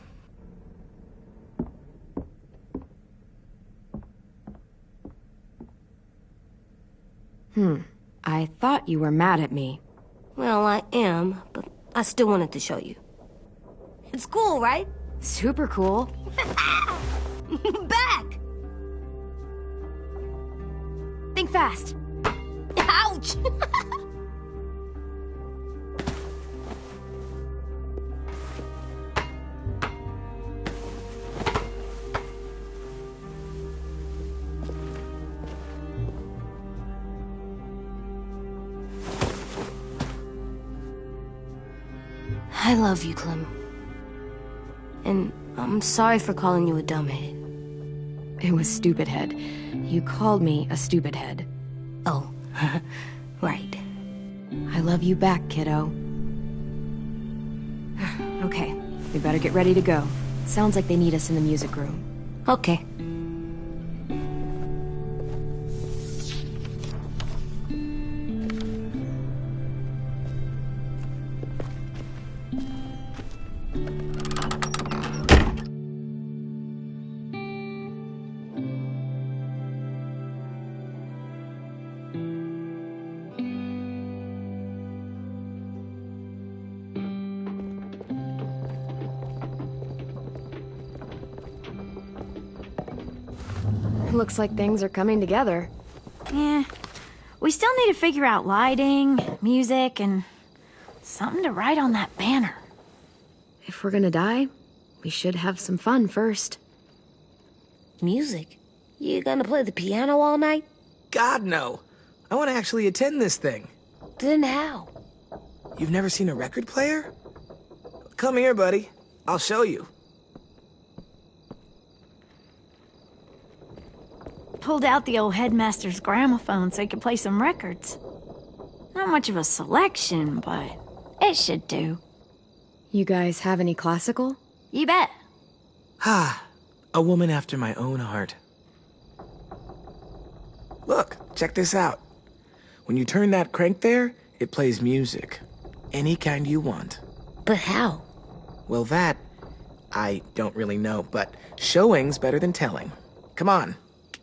I thought you were mad at me. Well, I am, but I still wanted to show you. It's cool, right? Super cool. Back! Think fast. Ouch! I love you, Clem. And I'm sorry for calling you a dumbhead. It was stupid head. You called me a stupid head. Oh, right. I love you back, kiddo. Okay, we better get ready to go. Sounds like they need us in the music room. Okay. Looks like things are coming together. Yeah. We still need to figure out lighting, music, and something to write on that banner. If we're gonna die, we should have some fun first. Music? You gonna play the piano all night? God, no. I want to actually attend this thing. Then how? You've never seen a record player? Come here, buddy. I'll show you. Pulled out the old headmaster's gramophone so he could play some records. Not much of a selection, but it should do. You guys have any classical? You bet. Ah, a woman after my own heart. Look, check this out. When you turn that crank there, it plays music. Any kind you want. But how? Well, that, I don't really know, but showing's better than telling. Come on,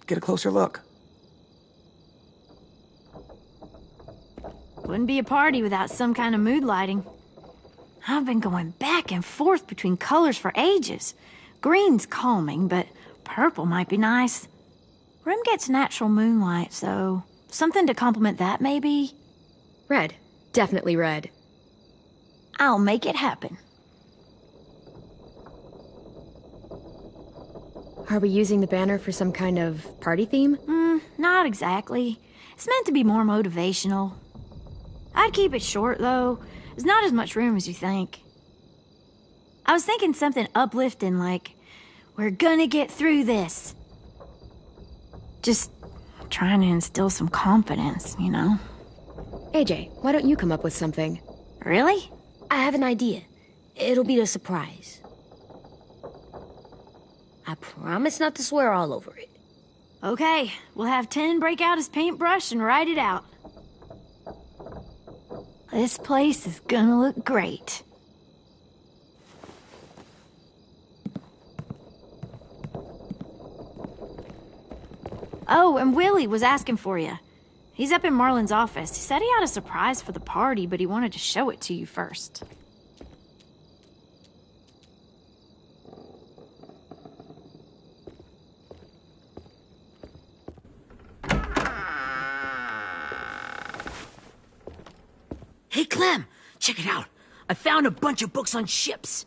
get a closer look. Wouldn't be a party without some kind of mood lighting. I've been going back and forth between colors for ages. Green's calming, but purple might be nice. Room gets natural moonlight, so something to complement that, maybe? Red. Definitely red. I'll make it happen. Are we using the banner for some kind of party theme? Not exactly. It's meant to be more motivational. I'd keep it short, though. There's not as much room as you think. I was thinking something uplifting like, we're gonna get through this. Just trying to instill some confidence, you know? AJ, why don't you come up with something? Really? I have an idea. It'll be a surprise. I promise not to swear all over it. Okay, we'll have 10 break out his paintbrush and write it out. This place is gonna look great. Oh, and Willie was asking for you. He's up in Marlin's office. He said he had a surprise for the party, but he wanted to show it to you first. Hey, Clem, check it out. I found a bunch of books on ships.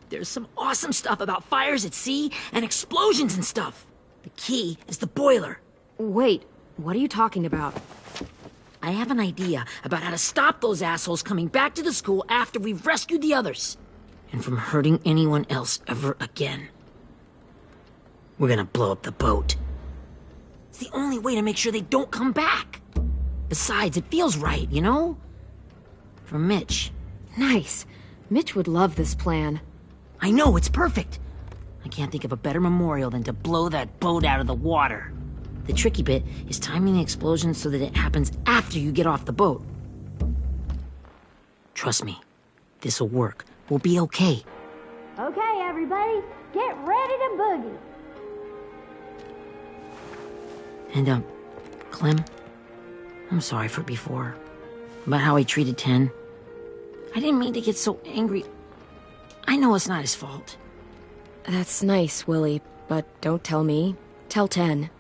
There's some awesome stuff about fires at sea and explosions and stuff. The key is the boiler. Wait, what are you talking about? I have an idea about how to stop those assholes coming back to the school after we've rescued the others. And from hurting anyone else ever again. We're gonna blow up the boat. It's the only way to make sure they don't come back. Besides, it feels right, you know? For Mitch. Nice. Mitch would love this plan. I know, it's perfect. I can't think of a better memorial than to blow that boat out of the water. The tricky bit is timing the explosion so that it happens after you get off the boat. Trust me, this'll work. We'll be okay. Okay, everybody, get ready to boogie. And, Clem, I'm sorry for before. About how he treated Ten. I didn't mean to get so angry. I know it's not his fault. That's nice, Willie, but don't tell me. Tell 10.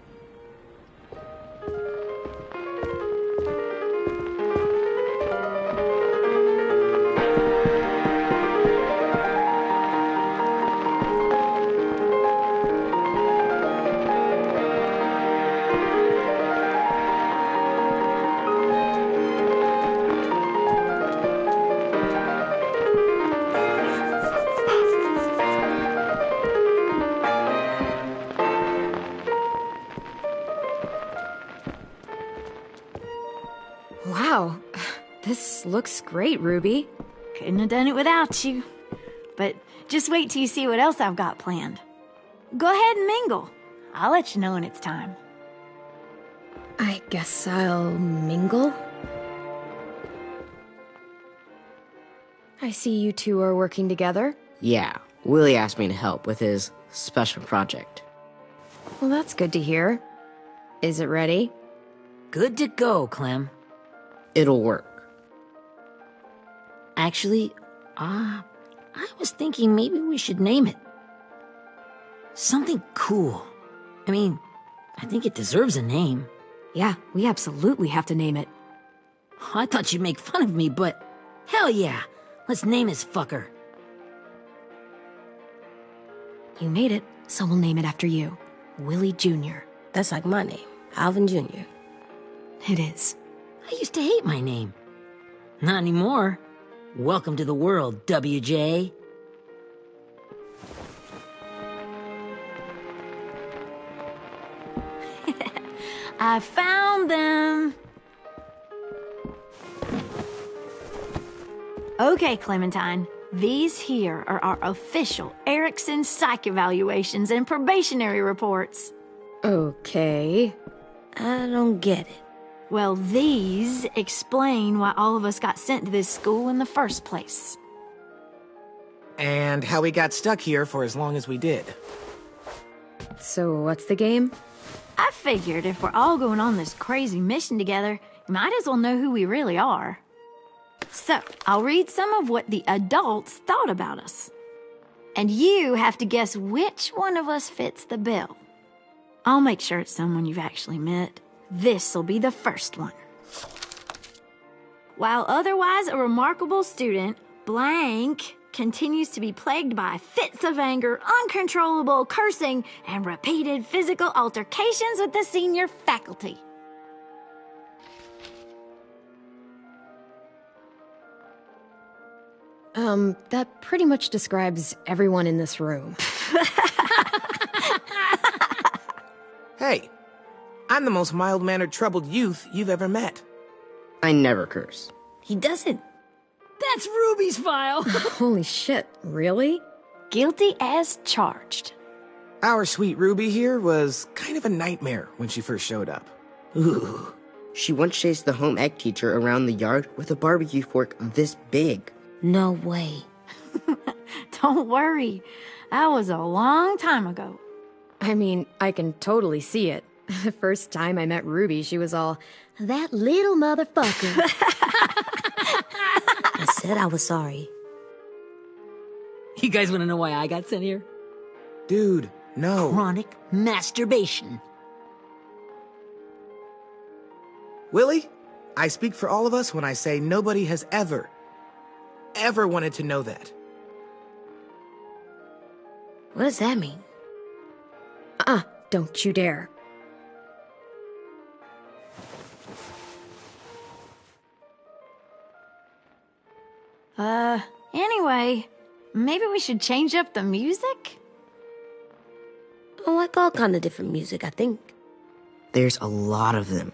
Wow, this looks great, Ruby. Couldn't have done it without you. But just wait till you see what else I've got planned. Go ahead and mingle. I'll let you know when it's time. I guess I'll mingle? I see you two are working together. Yeah, Willie asked me to help with his special project. Well, that's good to hear. Is it ready? Good to go, Clem. It'll work. Actually, I was thinking maybe we should name it. Something cool. I mean, I think it deserves a name. Yeah, we absolutely have to name it. I thought you'd make fun of me, but hell yeah. Let's name this fucker. You made it, so we'll name it after you. Willie Jr. That's like my name, Alvin Jr. It is. I used to hate my name. Not anymore. Welcome to the world, WJ. I found them. Okay, Clementine. These here are our official Erickson psych evaluations and probationary reports. Okay. I don't get it. Well, these explain why all of us got sent to this school in the first place. And how we got stuck here for as long as we did. So what's the game? I figured if we're all going on this crazy mission together, Might as well know who we really are. So, I'll read some of what the adults thought about us. And you have to guess which one of us fits the bill. I'll make sure it's someone you've actually met. This'll be the first one. While otherwise a remarkable student, blank continues to be plagued by fits of anger, uncontrollable cursing, and repeated physical altercations with the senior faculty. That pretty much describes everyone in this room. Hey, I'm the most mild-mannered troubled youth you've ever met. I never curse. He doesn't. That's Ruby's file. Holy shit, really? Guilty as charged. Our sweet Ruby here was kind of a nightmare when she first showed up. Ooh. She once chased the home ec teacher around the yard with a barbecue fork this big. No way. Don't worry. That was a long time ago. I mean, I can totally see it. The first time I met Ruby, she was all, "That little motherfucker." I said I was sorry. You guys want to know why I got sent here? Dude, no. Chronic masturbation. Willie, I speak for all of us when I say nobody has ever wanted to know that. What does that mean? Don't you dare. Anyway, maybe we should change up the music? I like all kind of different music, I think. There's a lot of them.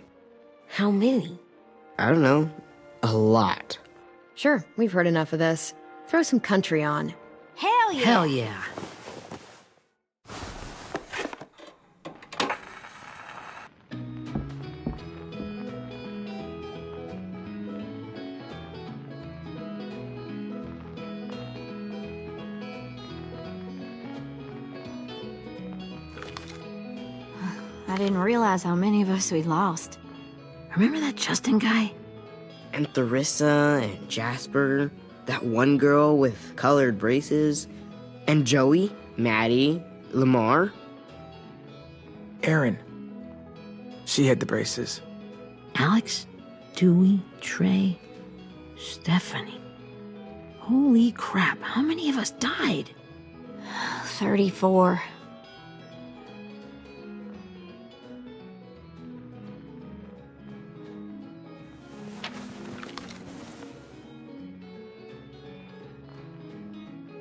How many? I don't know. A lot. Sure, we've heard enough of this. Throw some country on. Hell yeah! Hell yeah. I didn't realize how many of us we lost. Remember that Justin guy? And Theresa and Jasper, that one girl with colored braces, and Joey, Maddie, Lamar. Erin. She had the braces. Alex, Dewey, Trey, Stephanie. Holy crap, how many of us died? 34.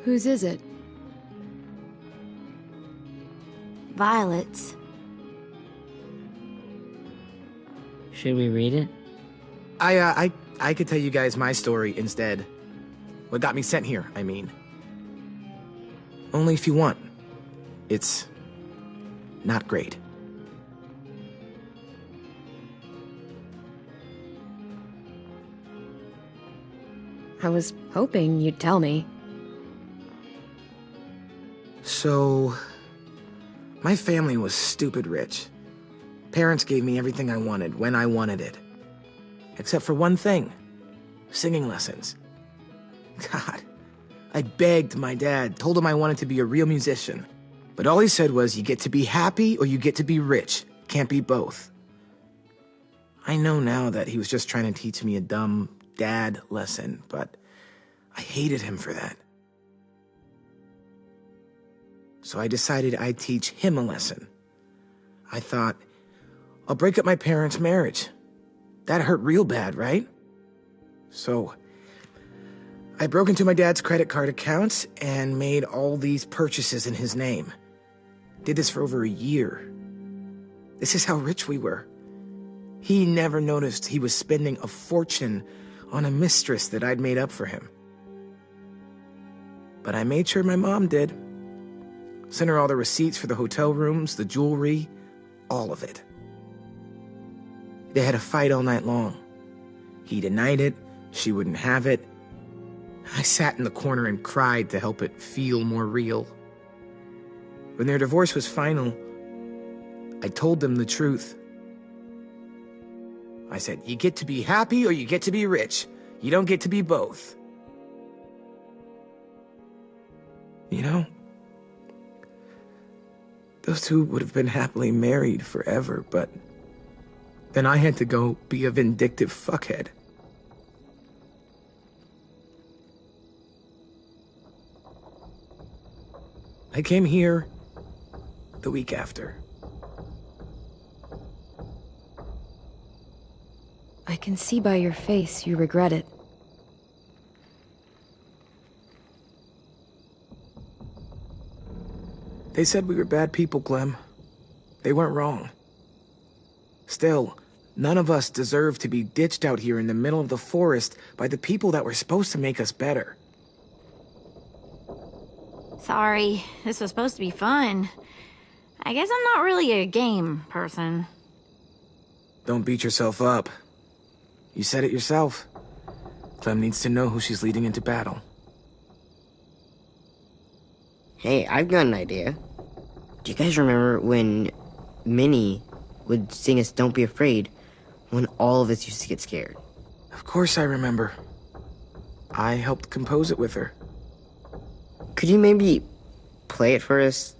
Whose is it? Violet's. Should we read it? I could tell you guys my story instead. What got me sent here, I mean. Only if you want. It's not great. I was hoping you'd tell me. So, my family was stupid rich. Parents gave me everything I wanted when I wanted it. Except for one thing. Singing lessons. God, I begged my dad, told him I wanted to be a real musician. But all he said was, you get to be happy or you get to be rich. Can't be both. I know now that he was just trying to teach me a dumb dad lesson, but I hated him for that. So I decided I'd teach him a lesson. I thought, I'll break up my parents' marriage. That hurt real bad, right? So I broke into my dad's credit card accounts and made all these purchases in his name. Did this for over a year. This is how rich we were. He never noticed he was spending a fortune on a mistress that I'd made up for him. But I made sure my mom did. Sent her all the receipts for the hotel rooms, the jewelry, all of it. They had a fight all night long. He denied it, she wouldn't have it. I sat in the corner and cried to help it feel more real. When their divorce was final, I told them the truth. I said, you get to be happy or you get to be rich. You don't get to be both. You know, those two would have been happily married forever, but then I had to go be a vindictive fuckhead. I came here the week after. I can see by your face you regret it. They said we were bad people, Clem. They weren't wrong. Still, none of us deserve to be ditched out here in the middle of the forest by the people that were supposed to make us better. Sorry, this was supposed to be fun. I guess I'm not really a game person. Don't beat yourself up. You said it yourself. Clem needs to know who she's leading into battle. Hey, I've got an idea. Do you guys remember when Minnie would sing us Don't Be Afraid when all of us used to get scared? Of course I remember. I helped compose it with her. Could you maybe play it for us?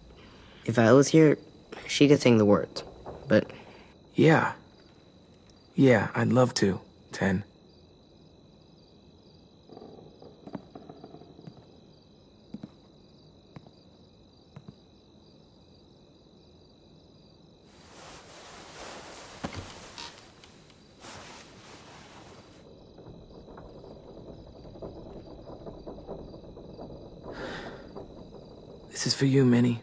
If I was here, she could sing the words, but... Yeah. Yeah, I'd love to, Ten. This is for you, Minnie.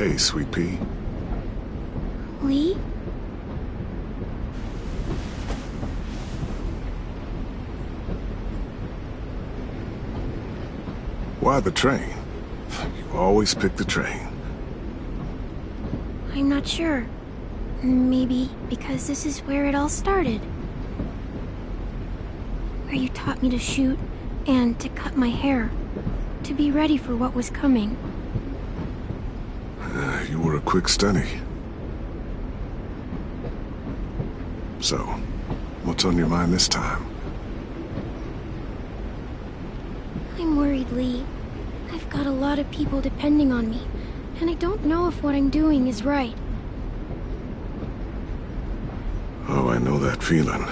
Hey, Sweet Pea. Lee? Why the train? You always pick the train. I'm not sure. Maybe because this is where it all started. Where you taught me to shoot and to cut my hair. To be ready for what was coming. You were a quick study. So, what's on your mind this time? I'm worried, Lee. I've got a lot of people depending on me, and I don't know if what I'm doing is right. Oh, I know that feeling.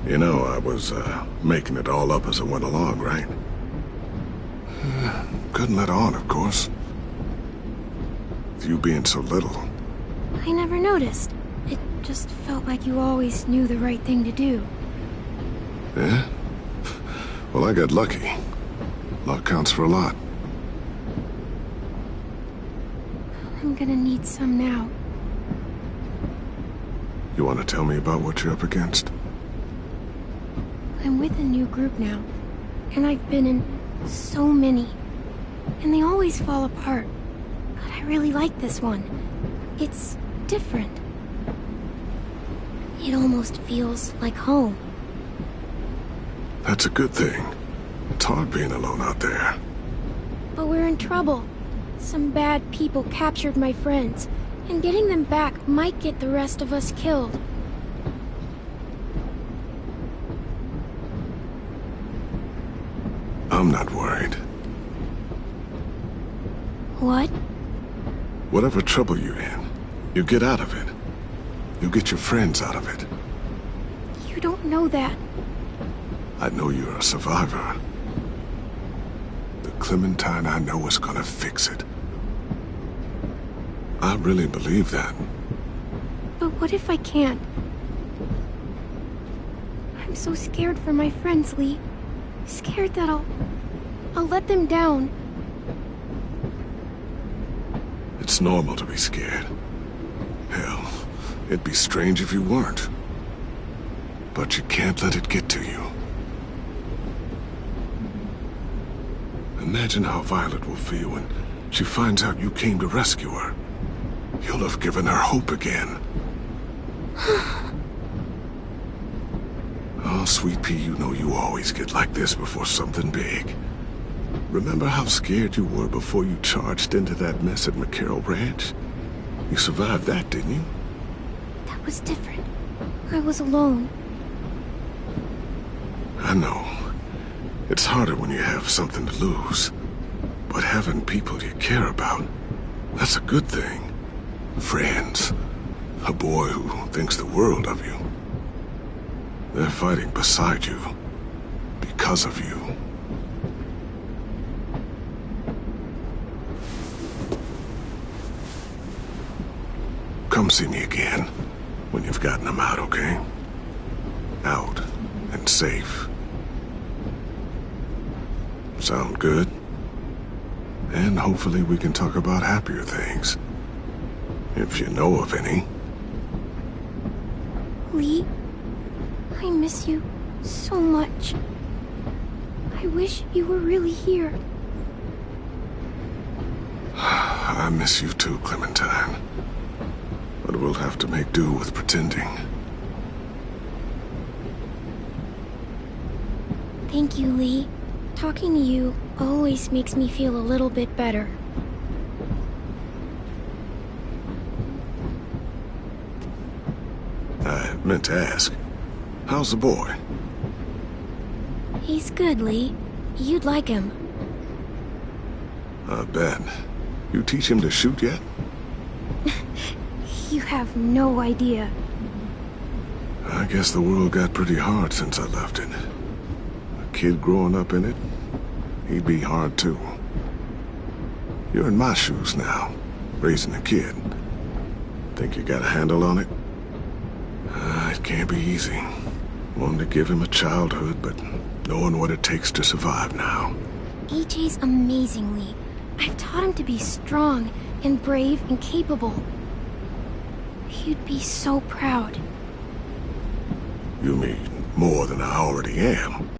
You know, I was, making it all up as I went along, right? Couldn't let on, of course. With you being so little. I never noticed. It just felt like you always knew the right thing to do. Yeah? Well, I got lucky. Luck counts for a lot. I'm gonna need some now. You want to tell me about what you're up against? I'm with a new group now, and I've been in so many, and they always fall apart. But I really like this one. It's different. It almost feels like home. That's a good thing. It's hard being alone out there. But we're in trouble. Some bad people captured my friends, and getting them back might get the rest of us killed. I'm not worried. What? Whatever trouble you're in, you get out of it. You get your friends out of it. You don't know that. I know you're a survivor. The Clementine I know is gonna fix it. I really believe that. But what if I can't? I'm so scared for my friends, Lee. Scared that I'll let them down. It's normal to be scared. Hell, it'd be strange if you weren't. But you can't let it get to you. Imagine how Violet will feel when she finds out you came to rescue her. You'll have given her hope again. Oh, Sweet Pea, you know you always get like this before something big. Remember how scared you were before you charged into that mess at McCarroll Ranch? You survived that, didn't you? That was different. I was alone. I know. It's harder when you have something to lose. But having people you care about, that's a good thing. Friends. A boy who thinks the world of you. They're fighting beside you. Because of you. Come see me again when you've gotten them out, okay? Out and safe. Sound good? And hopefully we can talk about happier things. If you know of any. Lee, I miss you so much. I wish you were really here. I miss you too, Clementine. But we'll have to make do with pretending. Thank you, Lee. Talking to you always makes me feel a little bit better. I meant to ask, how's the boy? He's good, Lee. You'd like him. I bet. You teach him to shoot yet? You have no idea. I guess the world got pretty hard since I left it. A kid growing up in it, he'd be hard too. You're in my shoes now, raising a kid. Think you got a handle on it? It can't be easy. Wanting to give him a childhood, but knowing what it takes to survive now. AJ's amazing, Lee. I've taught him to be strong and brave and capable. You'd be so proud. You mean more than I already am?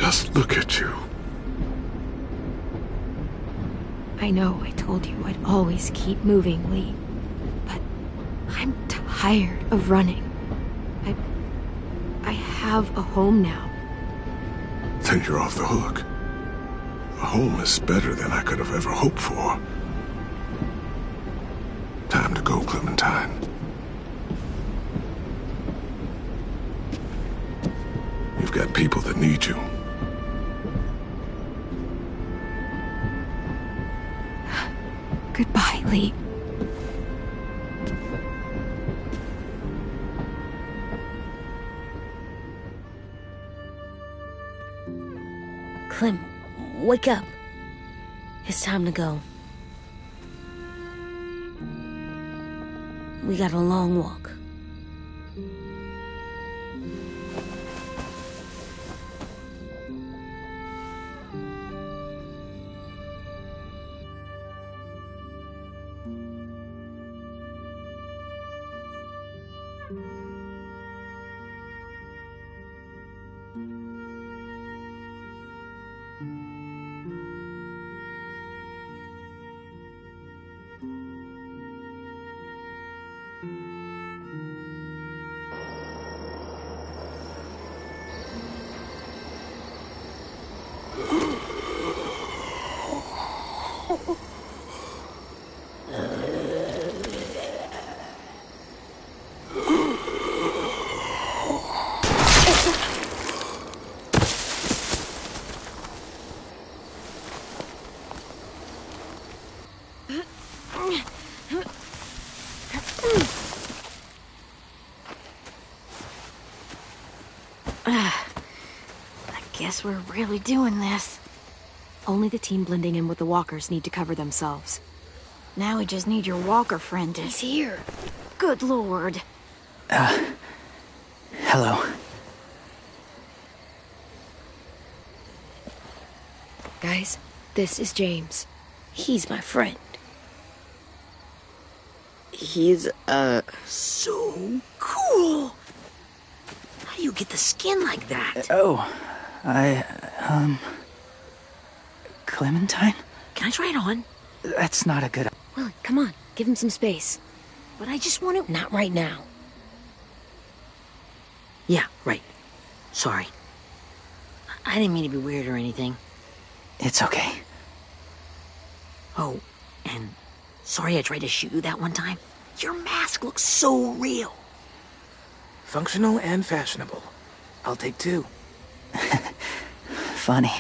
Just look at you. I know I told you I'd always keep moving, Lee. But I'm tired of running. I have a home now. Then you're off the hook. A home is better than I could have ever hoped for. Time to go, Clementine. You've got people that need you. Goodbye, Lee. Clem, wake up. It's time to go. We got a long walk. Guess we're really doing this. Only the team blending in with the walkers need to cover themselves. Now we just need your walker friend to... He's here. Good lord. Hello. Guys, this is James. He's my friend. He's, So cool! How do you get the skin like that? Clementine? Can I try it on? That's not a good... Well, come on, give him some space. But I just want to... Not right now. Yeah, right. Sorry. I didn't mean to be weird or anything. It's okay. Oh, and sorry I tried to shoot you that one time. Your mask looks so real. Functional and fashionable. I'll take two. Funny.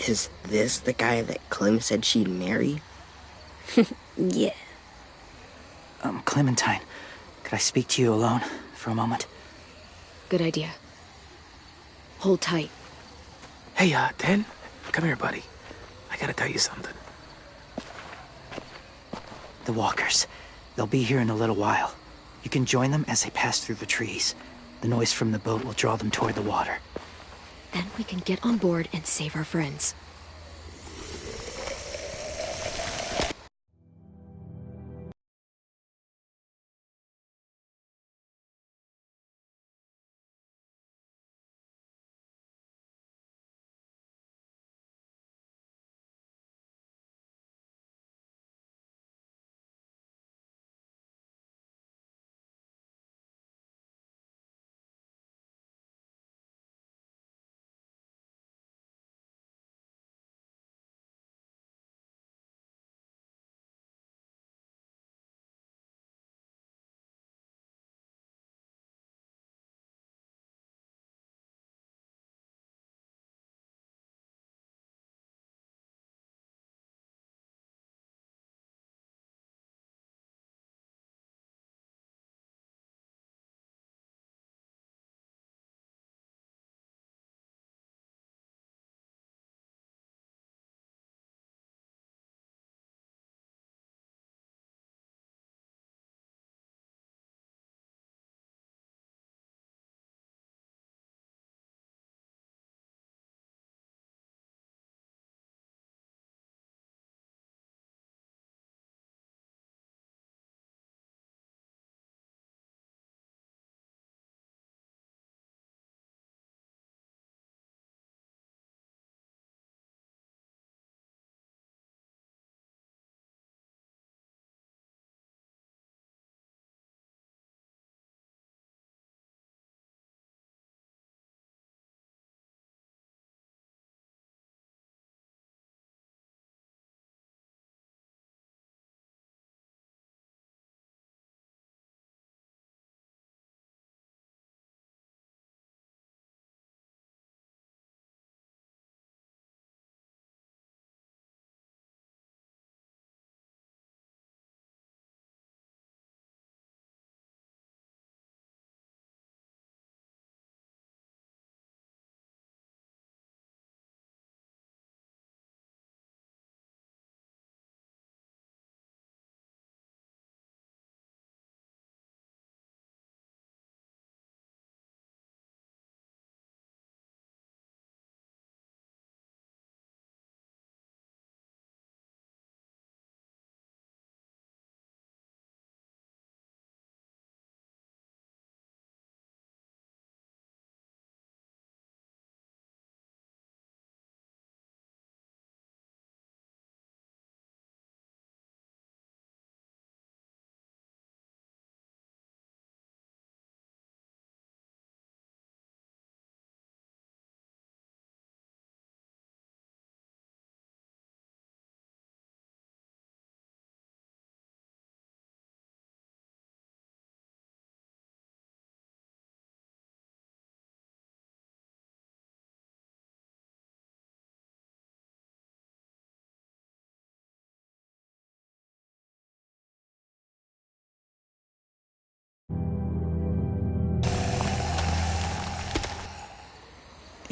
is this the guy that Clem said she'd marry? Yeah. Clementine, could I speak to you alone for a moment? Good idea. Hold tight. Hey, Ten, come here, buddy. I gotta tell you something. The walkers. They'll be here in a little while. You can join them as they pass through the trees. The noise from the boat will draw them toward the water. Then we can get on board and save our friends.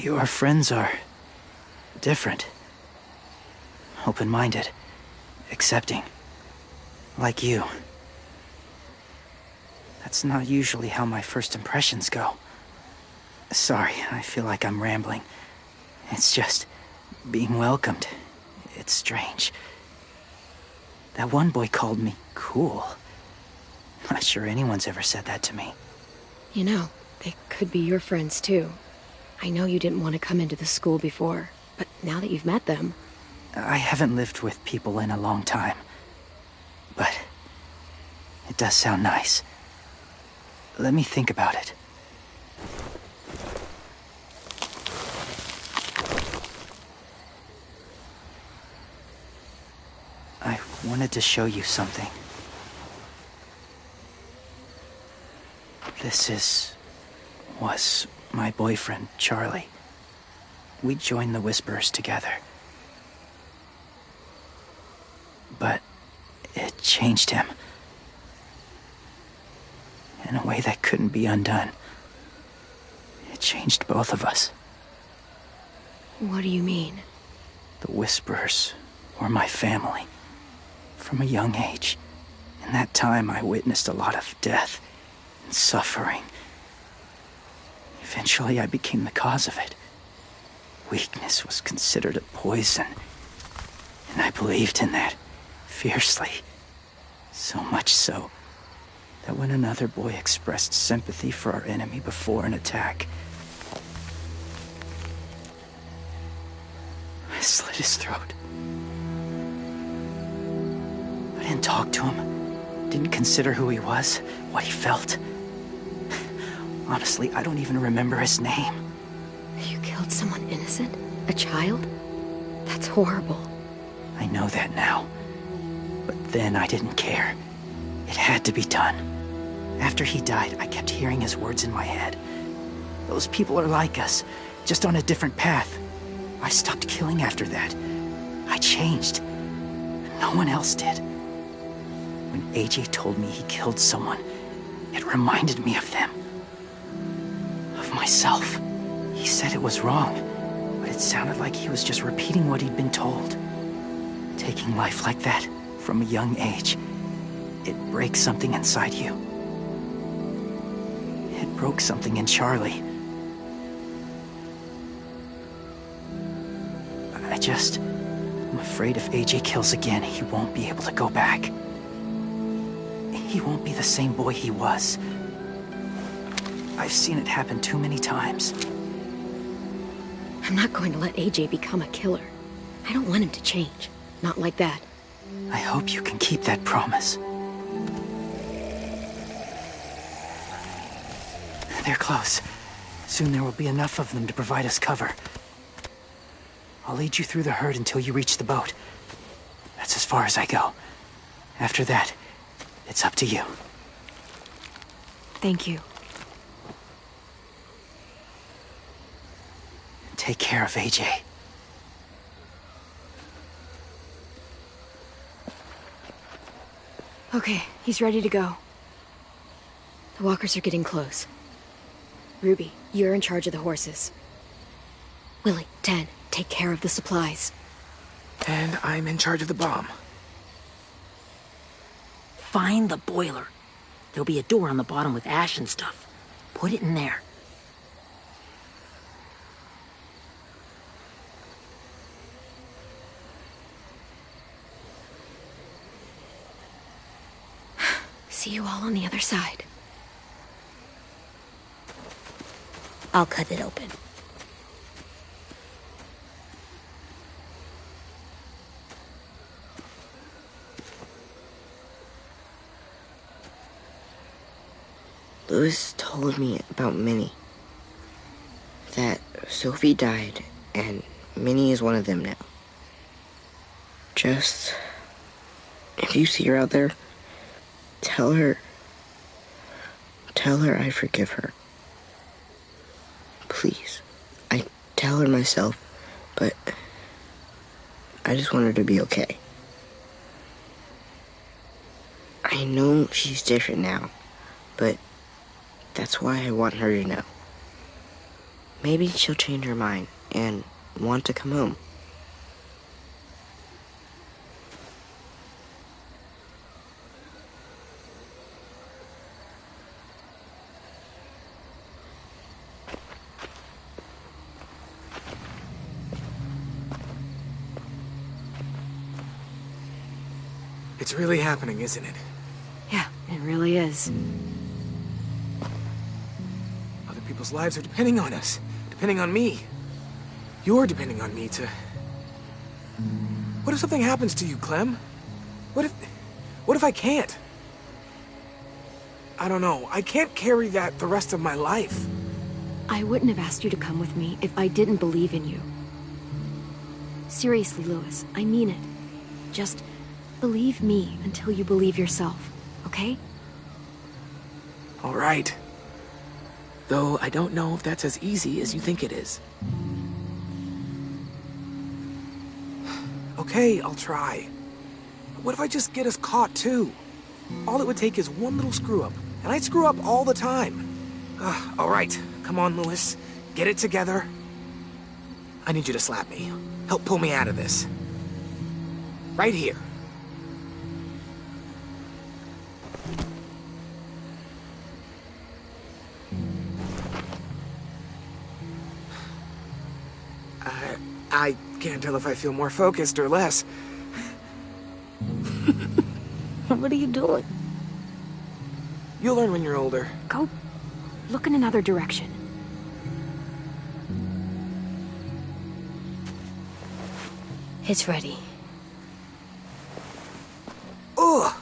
Your friends are different. Open-minded. Accepting. Like you. That's not usually how my first impressions go. Sorry, I feel like I'm rambling. It's just being welcomed. It's strange. That one boy called me cool. Not sure anyone's ever said that to me. You know, they could be your friends too. I know you didn't want to come into the school before, but now that you've met them... I haven't lived with people in a long time. But it does sound nice. Let me think about it. I wanted to show you something. This was my boyfriend, Charlie. We joined the Whisperers together. But it changed him. In a way that couldn't be undone. It changed both of us. What do you mean? The Whisperers were my family. From a young age. In that time, I witnessed a lot of death and suffering. Eventually, I became the cause of it. Weakness was considered a poison. And I believed in that. Fiercely. So much so that when another boy expressed sympathy for our enemy before an attack, I slit his throat. I didn't talk to him, didn't consider who he was, what he felt. Honestly, I don't even remember his name. You killed someone innocent? A child? That's horrible. I know that now. But then I didn't care. It had to be done. After he died, I kept hearing his words in my head. Those people are like us, just on a different path. I stopped killing after that. I changed. No one else did. When AJ told me he killed someone, it reminded me of them. Of myself. He said it was wrong, but it sounded like he was just repeating what he'd been told. Taking life like that, from a young age, it breaks something inside you. It broke something in Charlie. I'm afraid if AJ kills again, he won't be able to go back. He won't be the same boy he was. I've seen it happen too many times. I'm not going to let AJ become a killer. I don't want him to change. Not like that. I hope you can keep that promise. They're close. Soon there will be enough of them to provide us cover. I'll lead you through the herd until you reach the boat. That's as far as I go. After that, it's up to you. Thank you. Take care of AJ. Okay, he's ready to go. The walkers are getting close. Ruby, you're in charge of the horses. Willie, Dan, take care of the supplies. And I'm in charge of the bomb. Find the boiler. There'll be a door on the bottom with ash and stuff. Put it in there. See you all on the other side. I'll cut it open. Louis told me about Minnie. That Sophie died, and Minnie is one of them now. Just... if you see her out there, tell her I forgive her. Please. I tell her myself, but I just want her to be okay. I know she's different now, but that's why I want her to know. Maybe she'll change her mind and want to come home. It's really happening, isn't it? Yeah, it really is. Other people's lives are depending on us. Depending on me. You're depending on me to... What if something happens to you, Clem? What if I can't? I don't know. I can't carry that the rest of my life. I wouldn't have asked you to come with me if I didn't believe in you. Seriously, Lewis, I mean it. Just believe me until you believe yourself, okay? All right. Though I don't know if that's as easy as you think it is. Okay, I'll try. What if I just get us caught too? All it would take is one little screw-up, and I'd screw up all the time. All right, come on, Lewis. Get it together. I need you to slap me. Help pull me out of this. Right here. I can't tell if I feel more focused or less. What are you doing? You'll learn when you're older. Go look in another direction. It's ready. Ugh!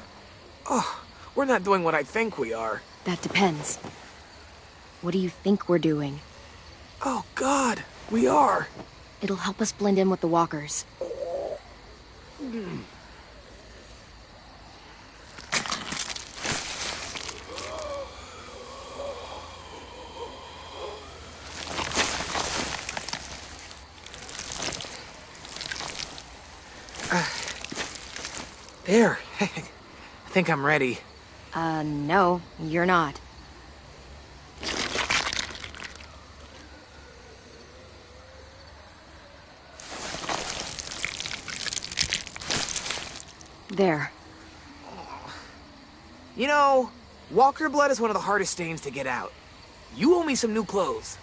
Oh, we're not doing what I think we are. That depends. What do you think we're doing? Oh, God, we are. It'll help us blend in with the walkers. There. I think I'm ready. No, you're not. There. You know, walker blood is one of the hardest stains to get out. You owe me some new clothes.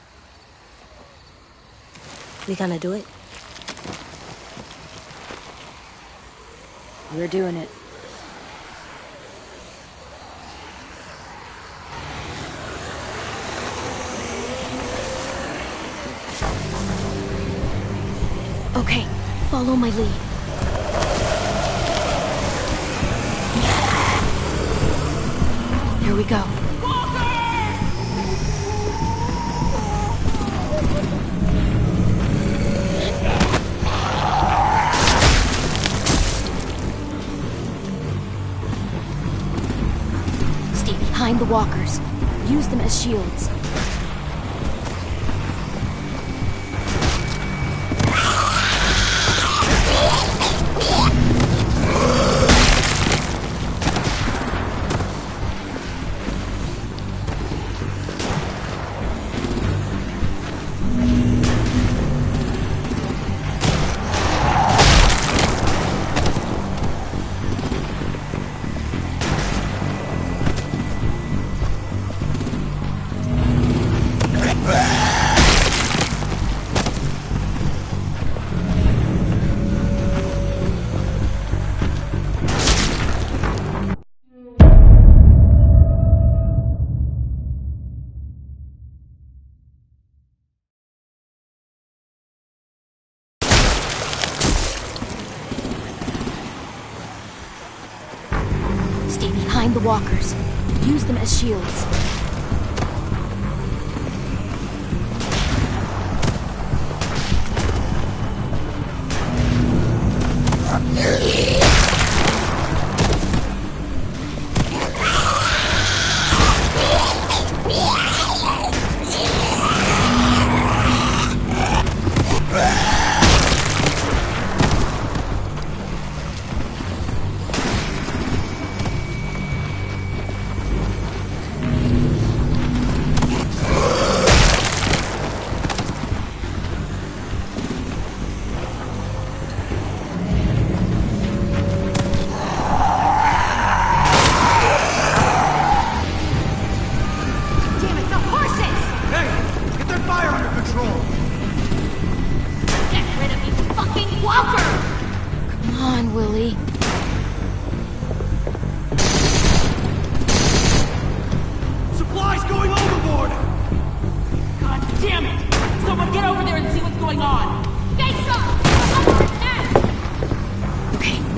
We gonna do it? We're doing it. Okay, follow my lead. Here we go. Stay behind the walkers. Use them as shields. Stay behind the walkers. Use them as shields.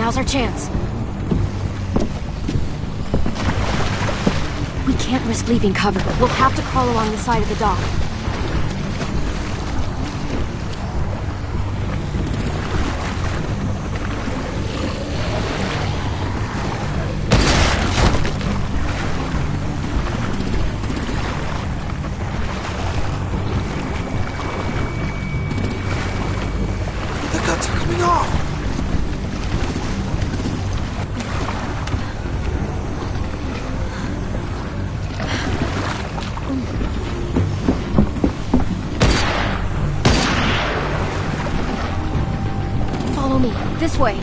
Now's our chance. We can't risk leaving cover. We'll have to crawl along the side of the dock. The guts are coming off! Follow me. This way.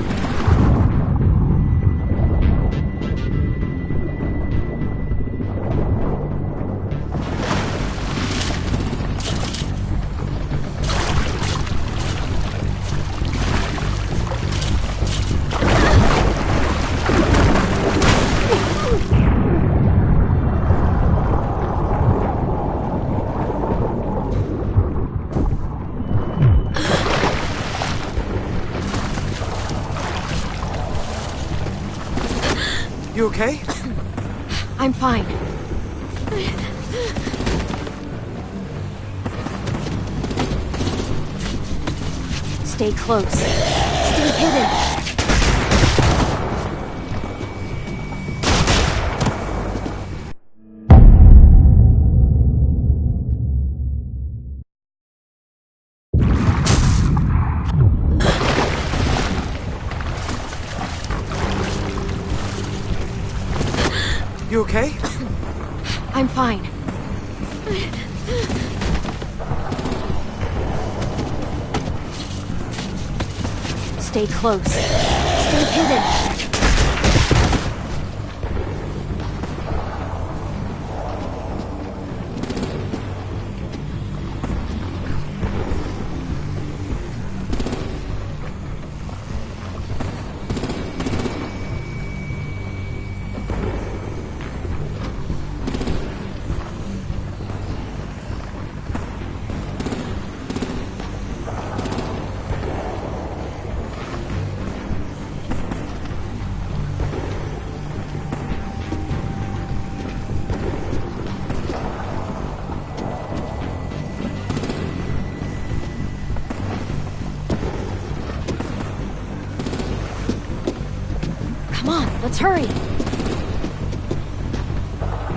You okay? I'm fine. Stay close. Stay hidden. You okay? I'm fine. Stay close. Stay hidden. Come on, let's hurry.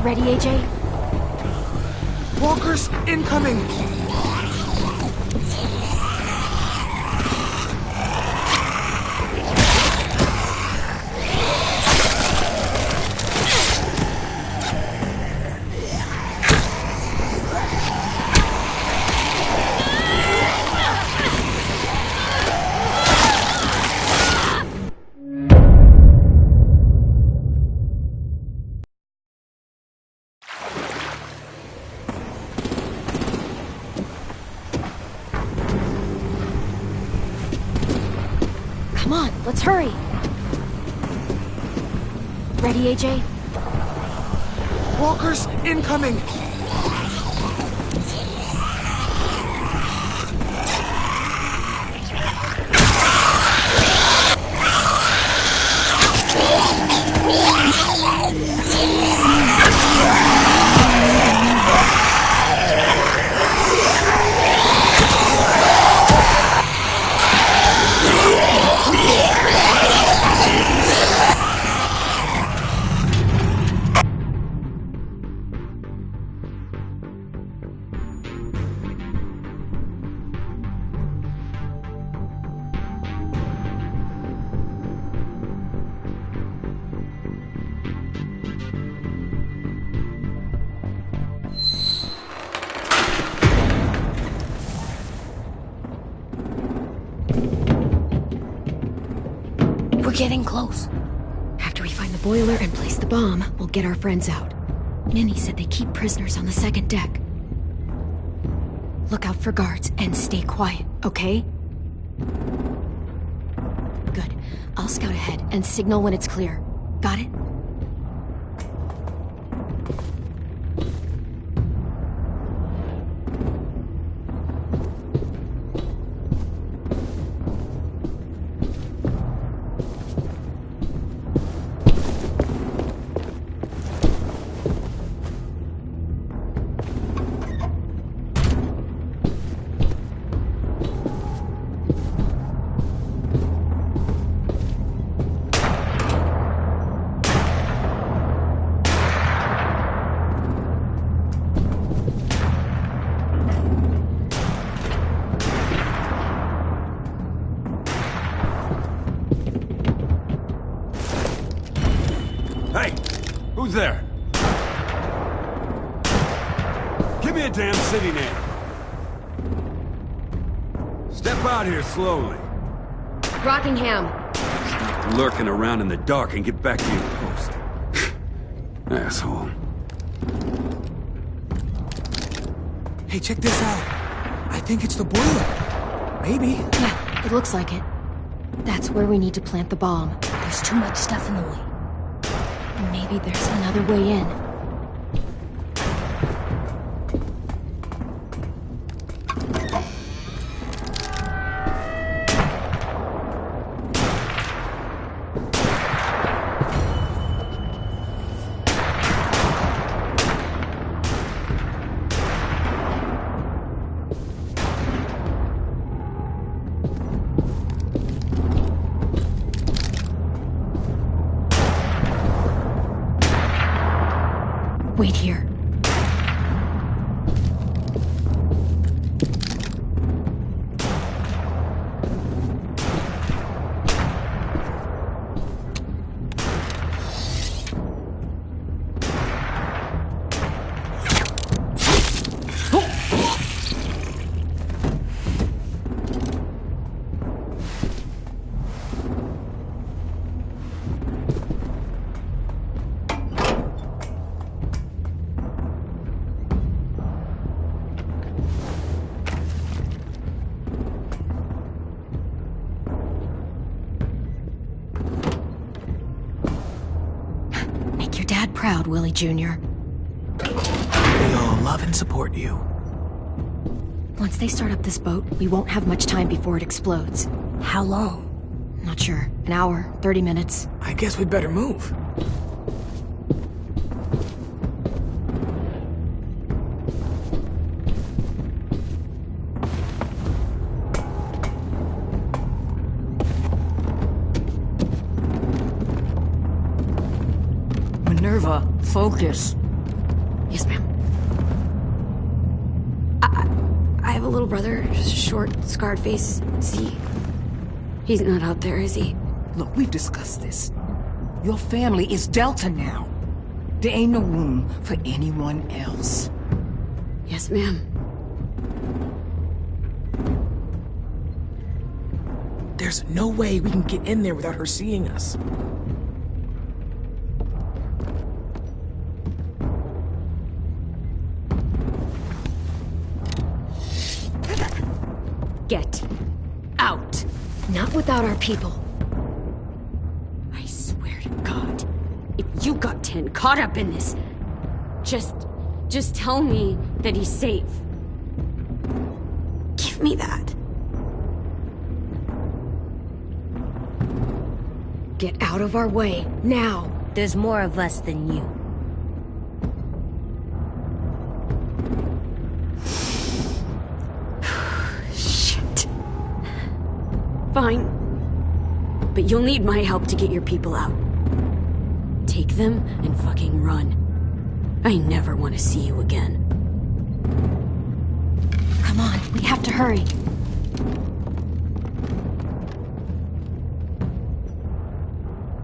Ready, AJ? Walkers incoming! Come on, let's hurry. Ready, AJ? Walkers incoming! We're getting close. After we find the boiler and place the bomb, we'll get our friends out. Minnie said they keep prisoners on the second deck. Look out for guards and stay quiet, okay? Good. I'll scout ahead and signal when it's clear. Got it? Who's there? Give me a damn city name. Step out here slowly. Rockingham. Stop lurking around in the dark and get back to your post. Asshole. Hey, check this out. I think it's the boiler. Maybe. Yeah, it looks like it. That's where we need to plant the bomb. There's too much stuff in the way. Maybe there's another way in. Wait here. Proud, Willie Jr. We all love and support you. Once they start up this boat, we won't have much time before it explodes. How long? Not sure. An hour, 30 minutes. I guess we'd better move. Minerva, focus. Yes, ma'am. I have a little brother, short, scarred face. He's not out there, is he? Look, we've discussed this. Your family is Delta now. There ain't no room for anyone else. Yes, ma'am. There's no way we can get in there without her seeing us. Get out. Not without our people. I swear to God, if you got 10 caught up in this, just tell me that he's safe. Give me that. Get out of our way, now. There's more of us than you. Fine. But you'll need my help to get your people out. Take them and fucking run. I never want to see you again. Come on, we have to hurry.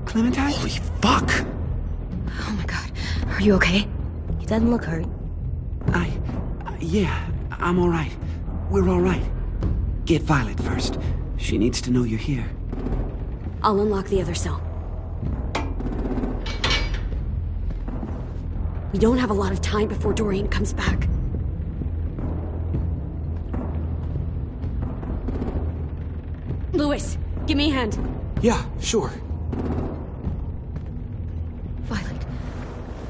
Clementine? Holy fuck! Oh my god. Are you okay? He doesn't look hurt. Yeah, I'm alright. We're alright. Get Violet first. She needs to know you're here. I'll unlock the other cell. We don't have a lot of time before Dorian comes back. Lewis, give me a hand. Yeah, sure.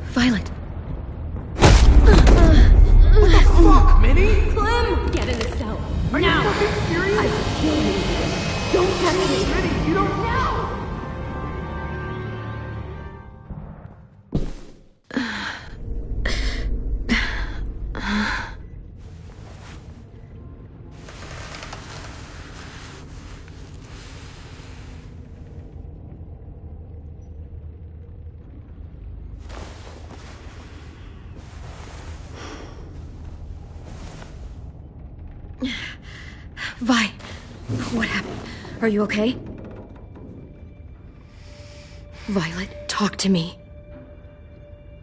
Violet. What the fuck, Minnie? Clem! Get in the cell. Are you fucking serious? I'll kill you. Don't touch me. Minnie, you don't... No! Vi, what happened? Are you okay? Violet, talk to me.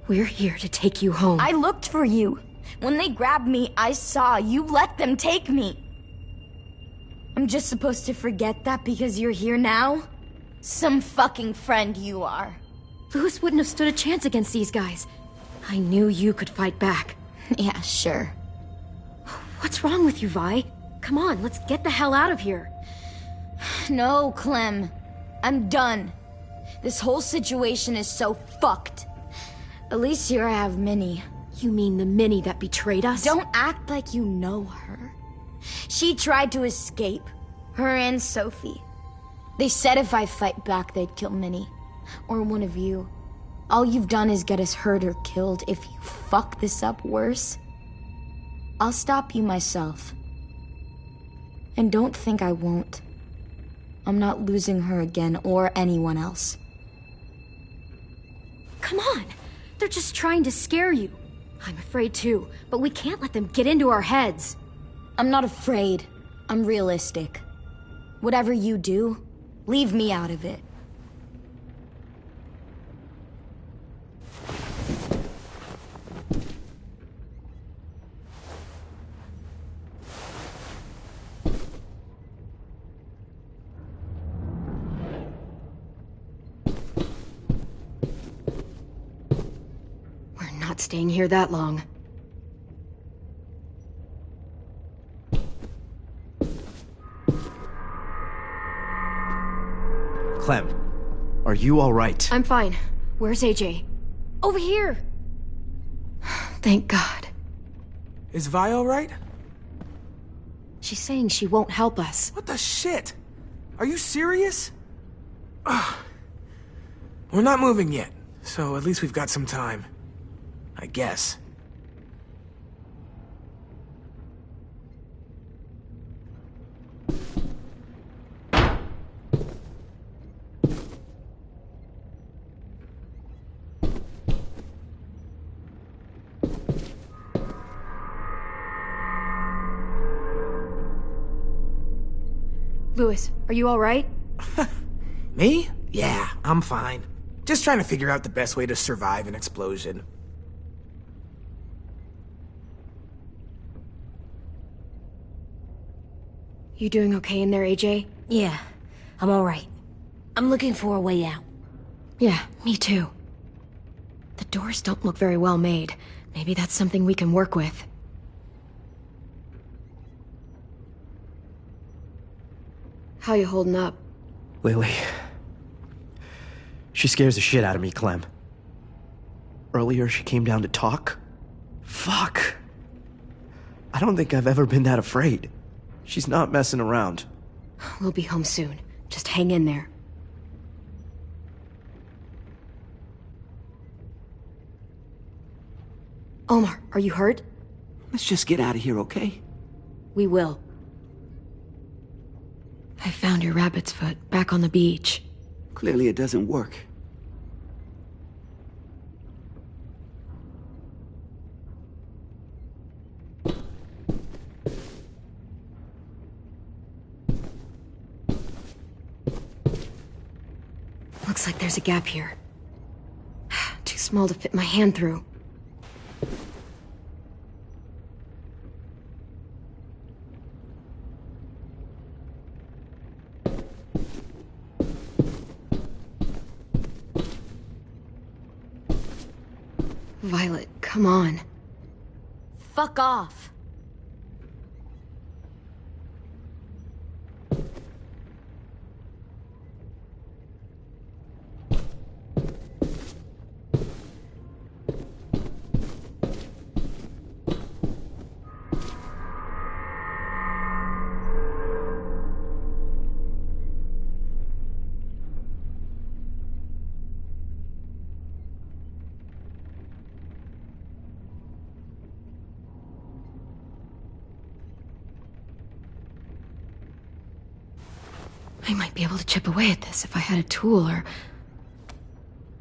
We're here to take you home. I looked for you. When they grabbed me, I saw you let them take me. I'm just supposed to forget that because you're here now? Some fucking friend you are. Louis wouldn't have stood a chance against these guys. I knew you could fight back. Yeah, sure. What's wrong with you, Vi? Come on, let's get the hell out of here. No, Clem. I'm done. This whole situation is so fucked. At least here I have Minnie. You mean the Minnie that betrayed us? Don't act like you know her. She tried to escape. Her and Sophie. They said if I fight back, they'd kill Minnie. Or one of you. All you've done is get us hurt or killed. If you fuck this up worse, I'll stop you myself. And don't think I won't. I'm not losing her again or anyone else. Come on! They're just trying to scare you. I'm afraid too, but we can't let them get into our heads. I'm not afraid. I'm realistic. Whatever you do, leave me out of it. We're not staying here that long. Clem, are you all right? I'm fine. Where's AJ? Over here! Thank God. Is Vi all right? She's saying she won't help us. What the shit? Are you serious? Ugh. We're not moving yet, so at least we've got some time. I guess. Louis, are you all right? Me? Yeah, I'm fine. Just trying to figure out the best way to survive an explosion. You doing okay in there, AJ? Yeah, I'm all right. I'm looking for a way out. Yeah, me too. The doors don't look very well made. Maybe that's something we can work with. How you holding up? Lily. She scares the shit out of me, Clem. Earlier, she came down to talk. Fuck. I don't think I've ever been that afraid. She's not messing around. We'll be home soon. Just hang in there. Omar, are you hurt? Let's just get out of here, okay? We will. I found your rabbit's foot back on the beach. Clearly it doesn't work. Looks like there's a gap here. Too small to fit my hand through. Violet, come on. Fuck off. I might be able to chip away at this if I had a tool or...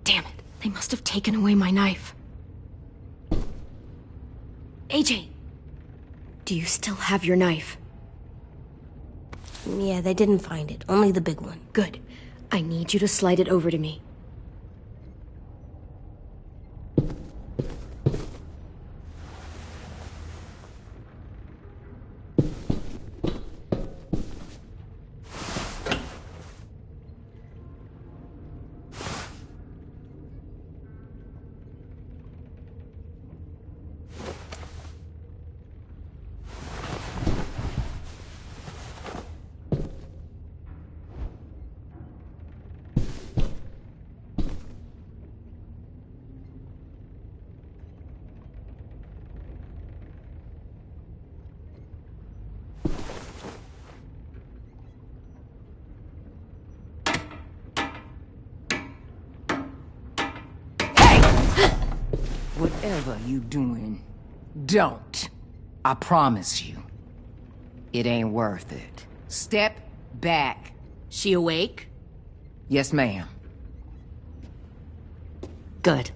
Damn it, they must have taken away my knife. AJ! Do you still have your knife? Yeah, they didn't find it. Only the big one. Good. I need you to slide it over to me. Whatever you doing, don't. I promise you. It ain't worth it. Step back. She awake? Yes, ma'am. Good.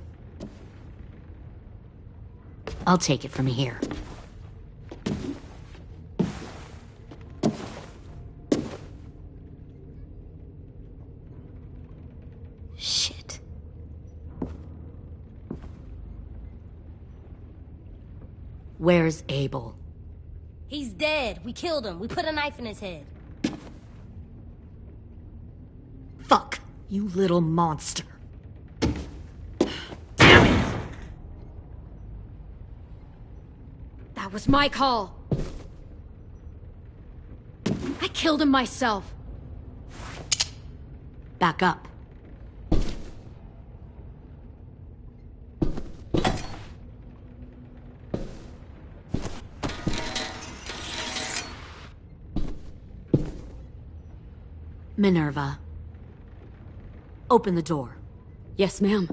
I'll take it from here. Shit. Where's Abel? He's dead. We killed him. We put a knife in his head. Fuck, you little monster. That was my call. I killed him myself. Back up. Minerva. Open the door. Yes, ma'am.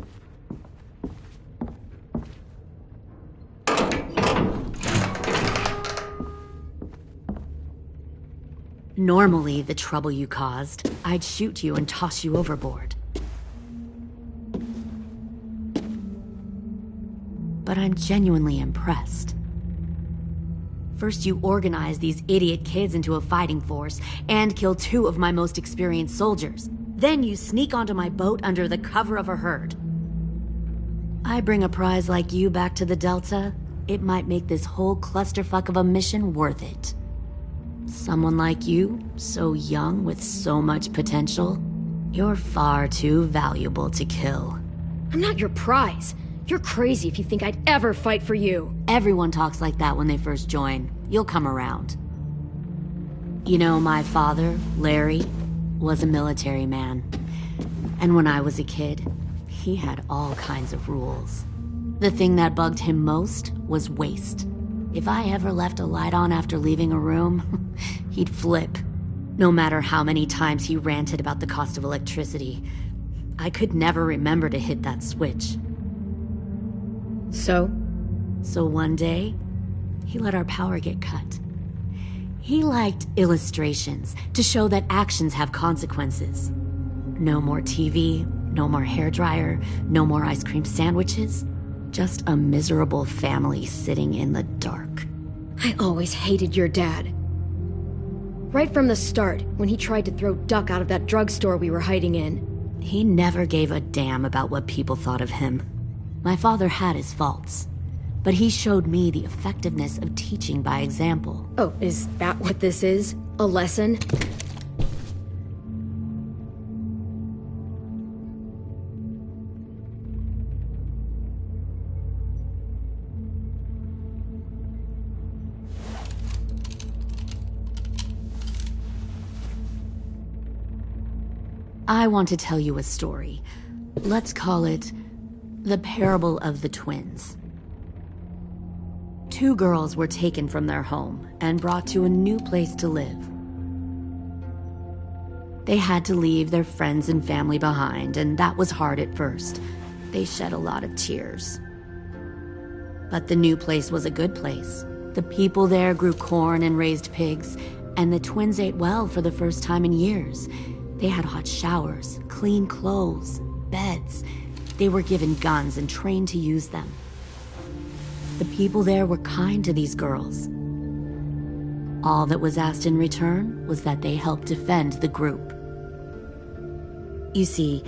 Normally, the trouble you caused, I'd shoot you and toss you overboard. But I'm genuinely impressed. First, you organize these idiot kids into a fighting force and kill 2 of my most experienced soldiers. Then you sneak onto my boat under the cover of a herd. I bring a prize like you back to the Delta, it might make this whole clusterfuck of a mission worth it. Someone like you, so young with so much potential, you're far too valuable to kill. I'm not your prize. You're crazy if you think I'd ever fight for you. Everyone talks like that when they first join. You'll come around. You know, my father, Larry, was a military man. And when I was a kid, he had all kinds of rules. The thing that bugged him most was waste. If I ever left a light on after leaving a room, he'd flip. No matter how many times he ranted about the cost of electricity, I could never remember to hit that switch. So one day, he let our power get cut. He liked illustrations to show that actions have consequences. No more TV, no more hairdryer, no more ice cream sandwiches. Just a miserable family sitting in the dark. I always hated your dad. Right from the start, when he tried to throw Duck out of that drugstore we were hiding in. He never gave a damn about what people thought of him. My father had his faults, but he showed me the effectiveness of teaching by example. Oh, is that what this is? A lesson? I want to tell you a story. Let's call it the Parable of the Twins. 2 girls were taken from their home and brought to a new place to live. They had to leave their friends and family behind, and that was hard at first. They shed a lot of tears. But the new place was a good place. The people there grew corn and raised pigs, and the twins ate well for the first time in years. They had hot showers, clean clothes, beds. They were given guns and trained to use them. The people there were kind to these girls. All that was asked in return was that they help defend the group. You see,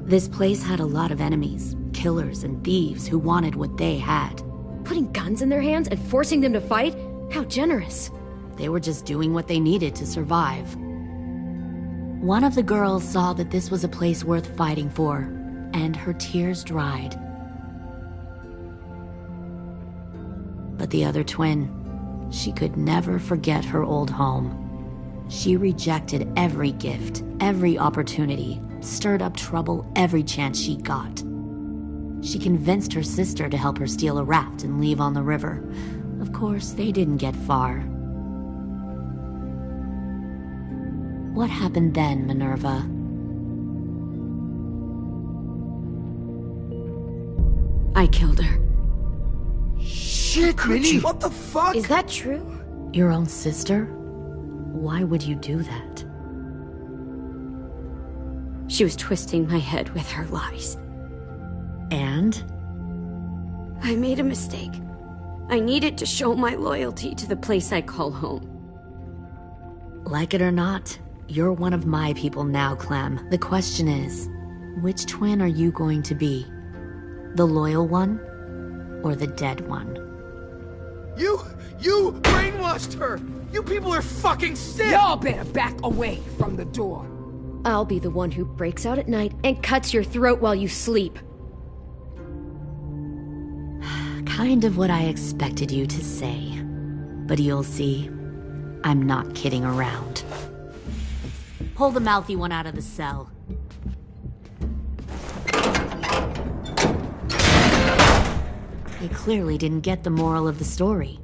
this place had a lot of enemies, killers and thieves who wanted what they had. Putting guns in their hands and forcing them to fight? How generous. They were just doing what they needed to survive. One of the girls saw that this was a place worth fighting for, and her tears dried. But the other twin, she could never forget her old home. She rejected every gift, every opportunity, stirred up trouble every chance she got. She convinced her sister to help her steal a raft and leave on the river. Of course, they didn't get far. What happened then, Minerva? I killed her. shit, Minnie! What the fuck? Is that true? Your own sister? Why would you do that? She was twisting my head with her lies. And? I made a mistake. I needed to show my loyalty to the place I call home. Like it or not, you're one of my people now, Clem. The question is, which twin are you going to be? The loyal one, or the dead one? You brainwashed her! You people are fucking sick! Y'all better back away from the door. I'll be the one who breaks out at night and cuts your throat while you sleep. Kind of what I expected you to say. But you'll see, I'm not kidding around. Pull the mouthy one out of the cell. They clearly didn't get the moral of the story.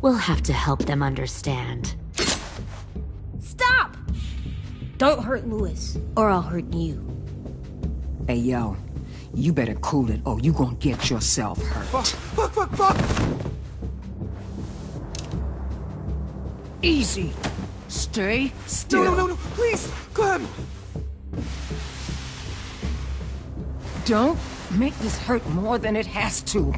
We'll have to help them understand. Stop! Don't hurt Louis, or I'll hurt you. Hey, yo. You better cool it, or you gonna get yourself hurt. Fuck! Easy. Stay still. No, please, Clem! Don't make this hurt more than it has to.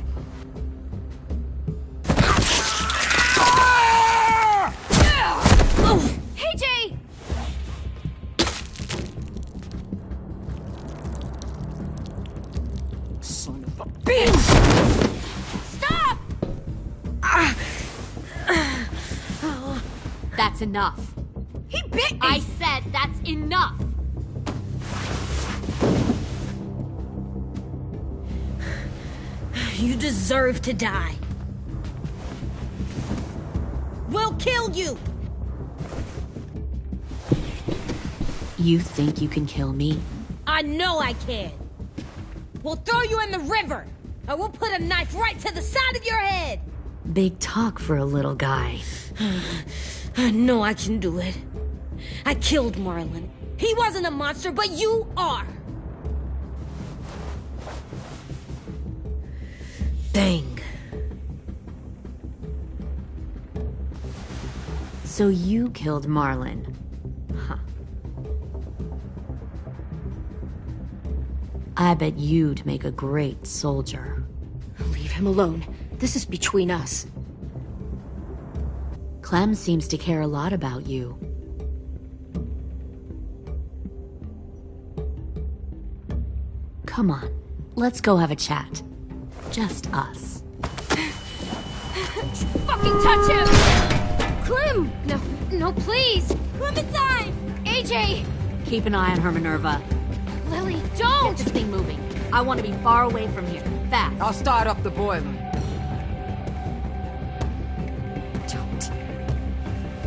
Hey, Jay! Son of a bitch! Stop! That's enough. He bit me! I said that's enough! You deserve to die. We'll kill you! You think you can kill me? I know I can. We'll throw you in the river, and we'll put a knife right to the side of your head. Big talk for a little guy. I know I can do it. I killed Marlon. He wasn't a monster, but you are. Dang. So you killed Marlon. Huh. I bet you'd make a great soldier. Leave him alone. This is between us. Clem seems to care a lot about you. Come on, let's go have a chat. Just us. Fucking touch him! Clem! No, please! Clementine! AJ! Keep an eye on her, Minerva. Lily, don't! Get this thing moving. I want to be far away from here. Fast. I'll start up the boiler.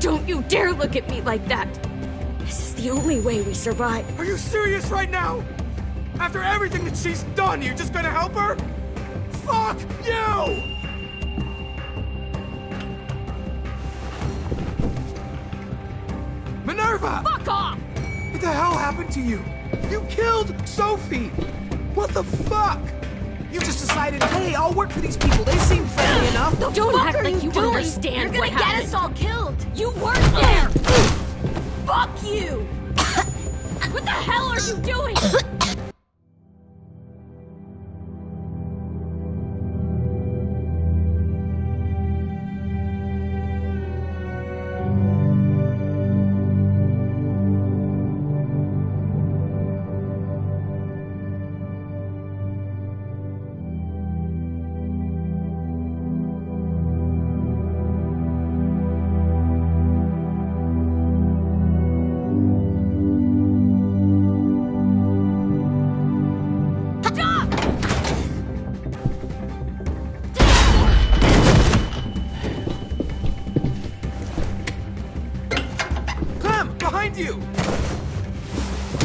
Don't you dare look at me like that! This is the only way we survive. Are you serious right now? After everything that she's done, you're just gonna help her? Fuck you! Minerva! Fuck off! What the hell happened to you? You killed Sophie! What the fuck? You just decided, hey, I'll work for these people. They seem friendly enough. Don't act like you understand You're what gonna get happened. us all killed! You weren't there! Fuck you! What the hell are you doing? You!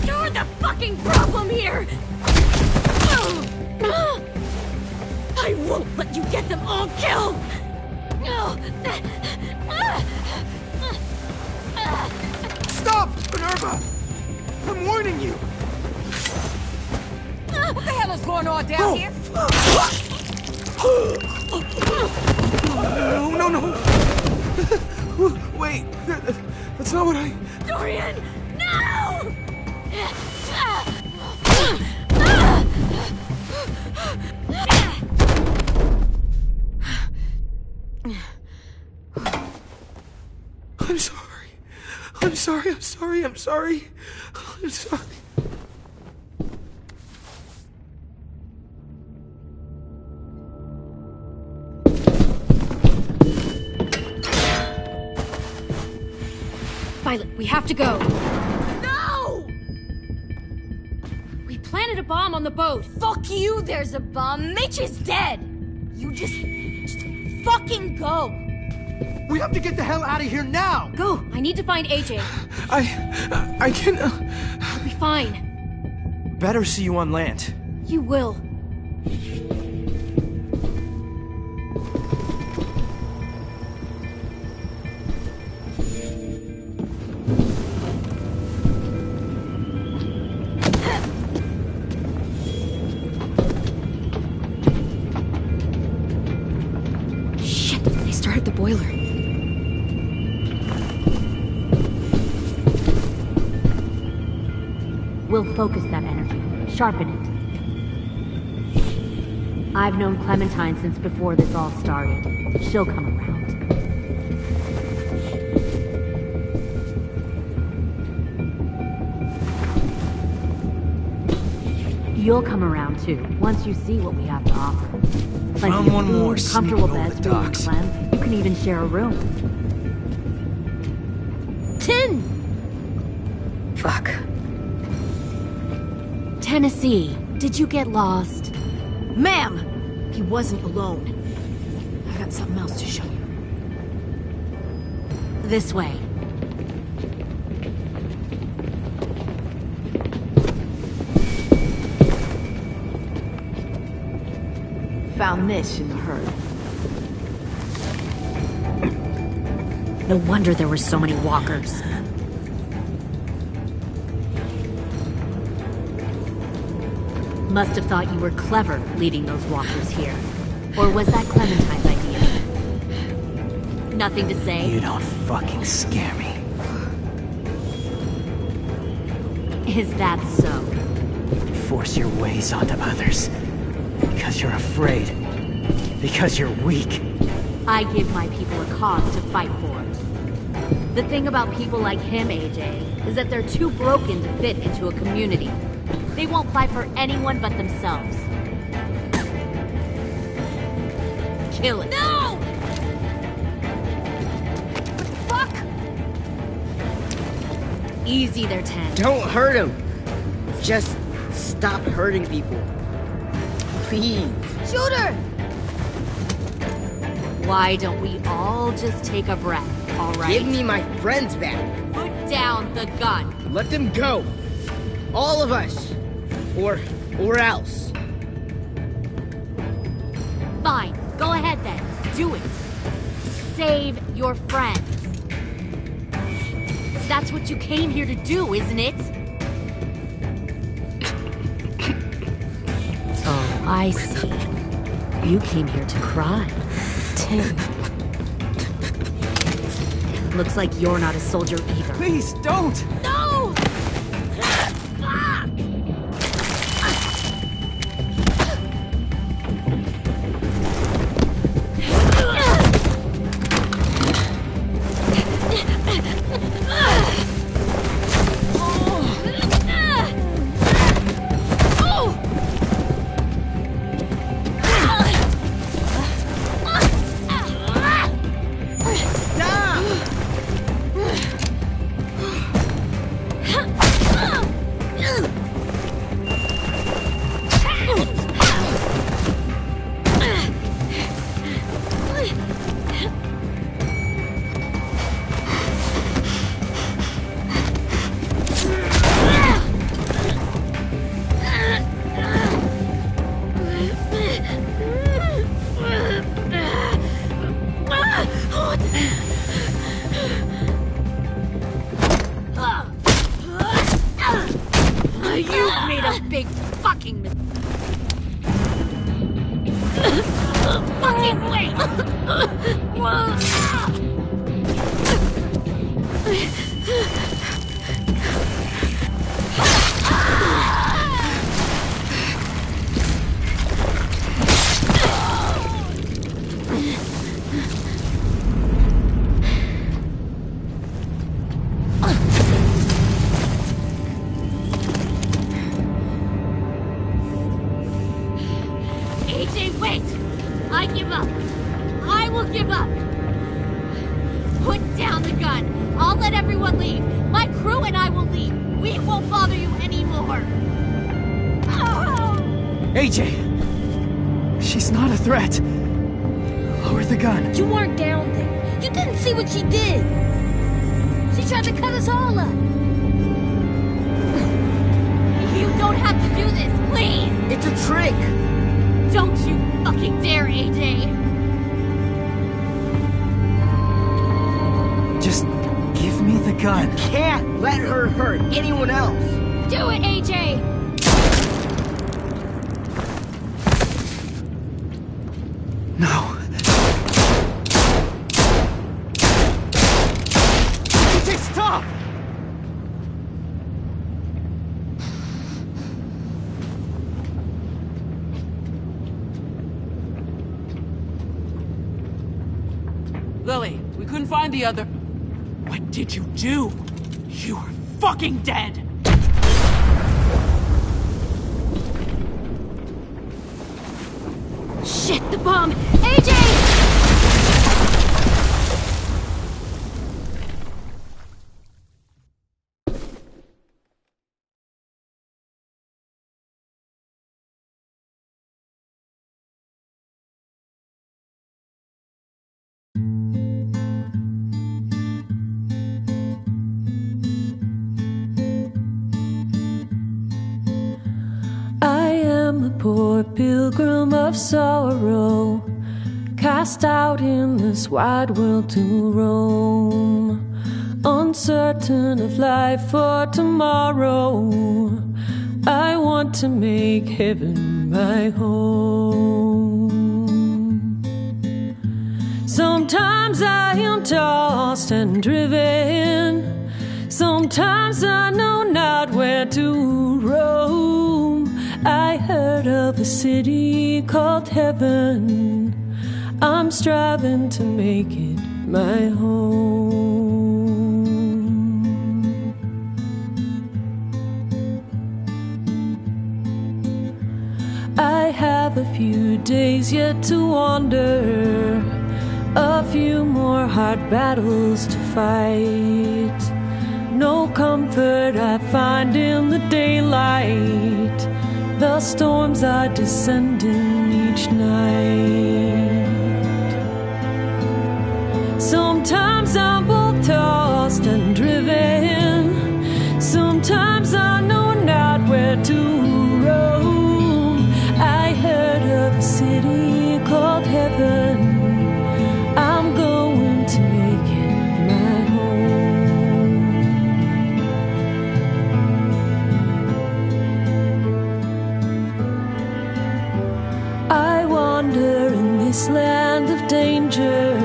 You're the fucking problem here! I won't let you get them all killed! Stop, Minerva! I'm warning you! What the hell is going on down here? No. Wait, that's not what I... Dorian, no! I'm sorry. Violet, we have to go. No! We planted a bomb on the boat. Fuck you, there's a bomb. Mitch is dead. You just fucking go. We have to get the hell out of here now! Go! I need to find AJ. I can... I'll be fine. Better see you on land. You will. Shit, they started the boiler. We'll focus that energy, sharpen it. I've known Clementine since before this all started. She'll come around. You'll come around too, once you see what we have to offer. Found one more comfortable sneaking over beds the for you and docks. Clem. You can even share a room. 10! Fuck. Tennessee, did you get lost? Ma'am! He wasn't alone. I got something else to show you. This way. Found this in the herd. No wonder there were so many walkers. Must have thought you were clever leading those walkers here. Or was that Clementine's idea? Nothing to say? You don't fucking scare me. Is that so? You force your ways onto others. Because you're afraid. Because you're weak. I give my people a cause to fight for. The thing about people like him, AJ, is that they're too broken to fit into a community. They won't fight for anyone but themselves. Kill it. No! Fuck! Easy there, 10. Don't hurt him. Just stop hurting people. Please. Shoot her! Why don't we all just take a breath, all right? Give me my friends back. Put down the gun. Let them go. All of us. Or else. Fine, go ahead then. Do it. Save your friends. That's what you came here to do, isn't it? Oh, I see. You came here to cry. Tim. Looks like you're not a soldier either. Please, don't! No! You've made a big fucking mistake. Fucking wait! AJ, wait! I give up. I will give up. Put down the gun. I'll let everyone leave. My crew and I will leave. We won't bother you anymore. AJ! She's not a threat. Lower the gun. You weren't down there. You didn't see what she did. She tried to cut us all up. You don't have to do this, please! It's a trick! Don't you fucking dare, AJ! Just give me the gun. You can't let her hurt anyone else! Do it, AJ! No. AJ, stop! Lily, we couldn't find the other. What did you do? You are fucking dead! Shit, the bomb! AJ! I am a poor pilgrim of sorrow, cast out in this wide world to roam, uncertain of life for tomorrow. I want to make heaven my home. Sometimes I am tossed and driven, sometimes I know not where to roam. I heard of a city called heaven, I'm striving to make it my home. I have a few days yet to wander, a few more hard battles to fight. No comfort I find in the daylight, the storms are descending each night. Sometimes I'm both tossed and driven, sometimes I know not where to roam. I heard of a city called heaven, I'm going to make it my home. I wander in this land of danger,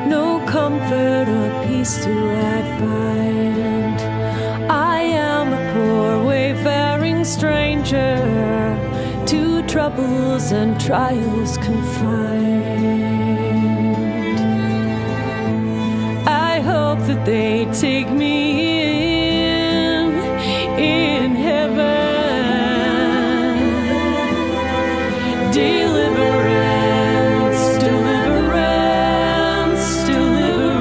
no comfort or peace do I find. I am a poor wayfaring stranger, to troubles and trials confined. I hope that they take me in heaven. Deliverance, deliverance, deliverance.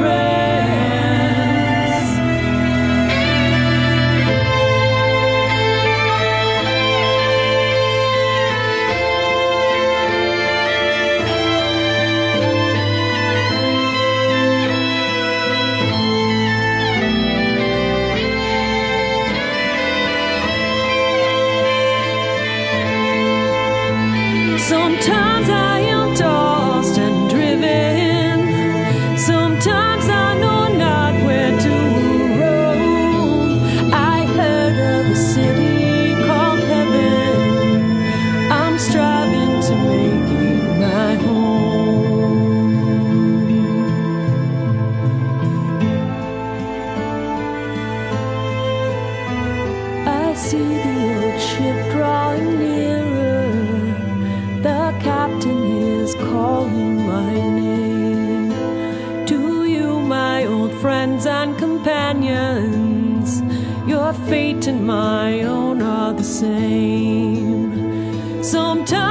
Sometimes I am tossed and driven, sometimes I know not where to roam. I heard of a city called heaven, I'm striving to make it see the old ship drawing nearer. The captain is calling my name. To you, my old friends and companions, your fate and my own are the same. Sometimes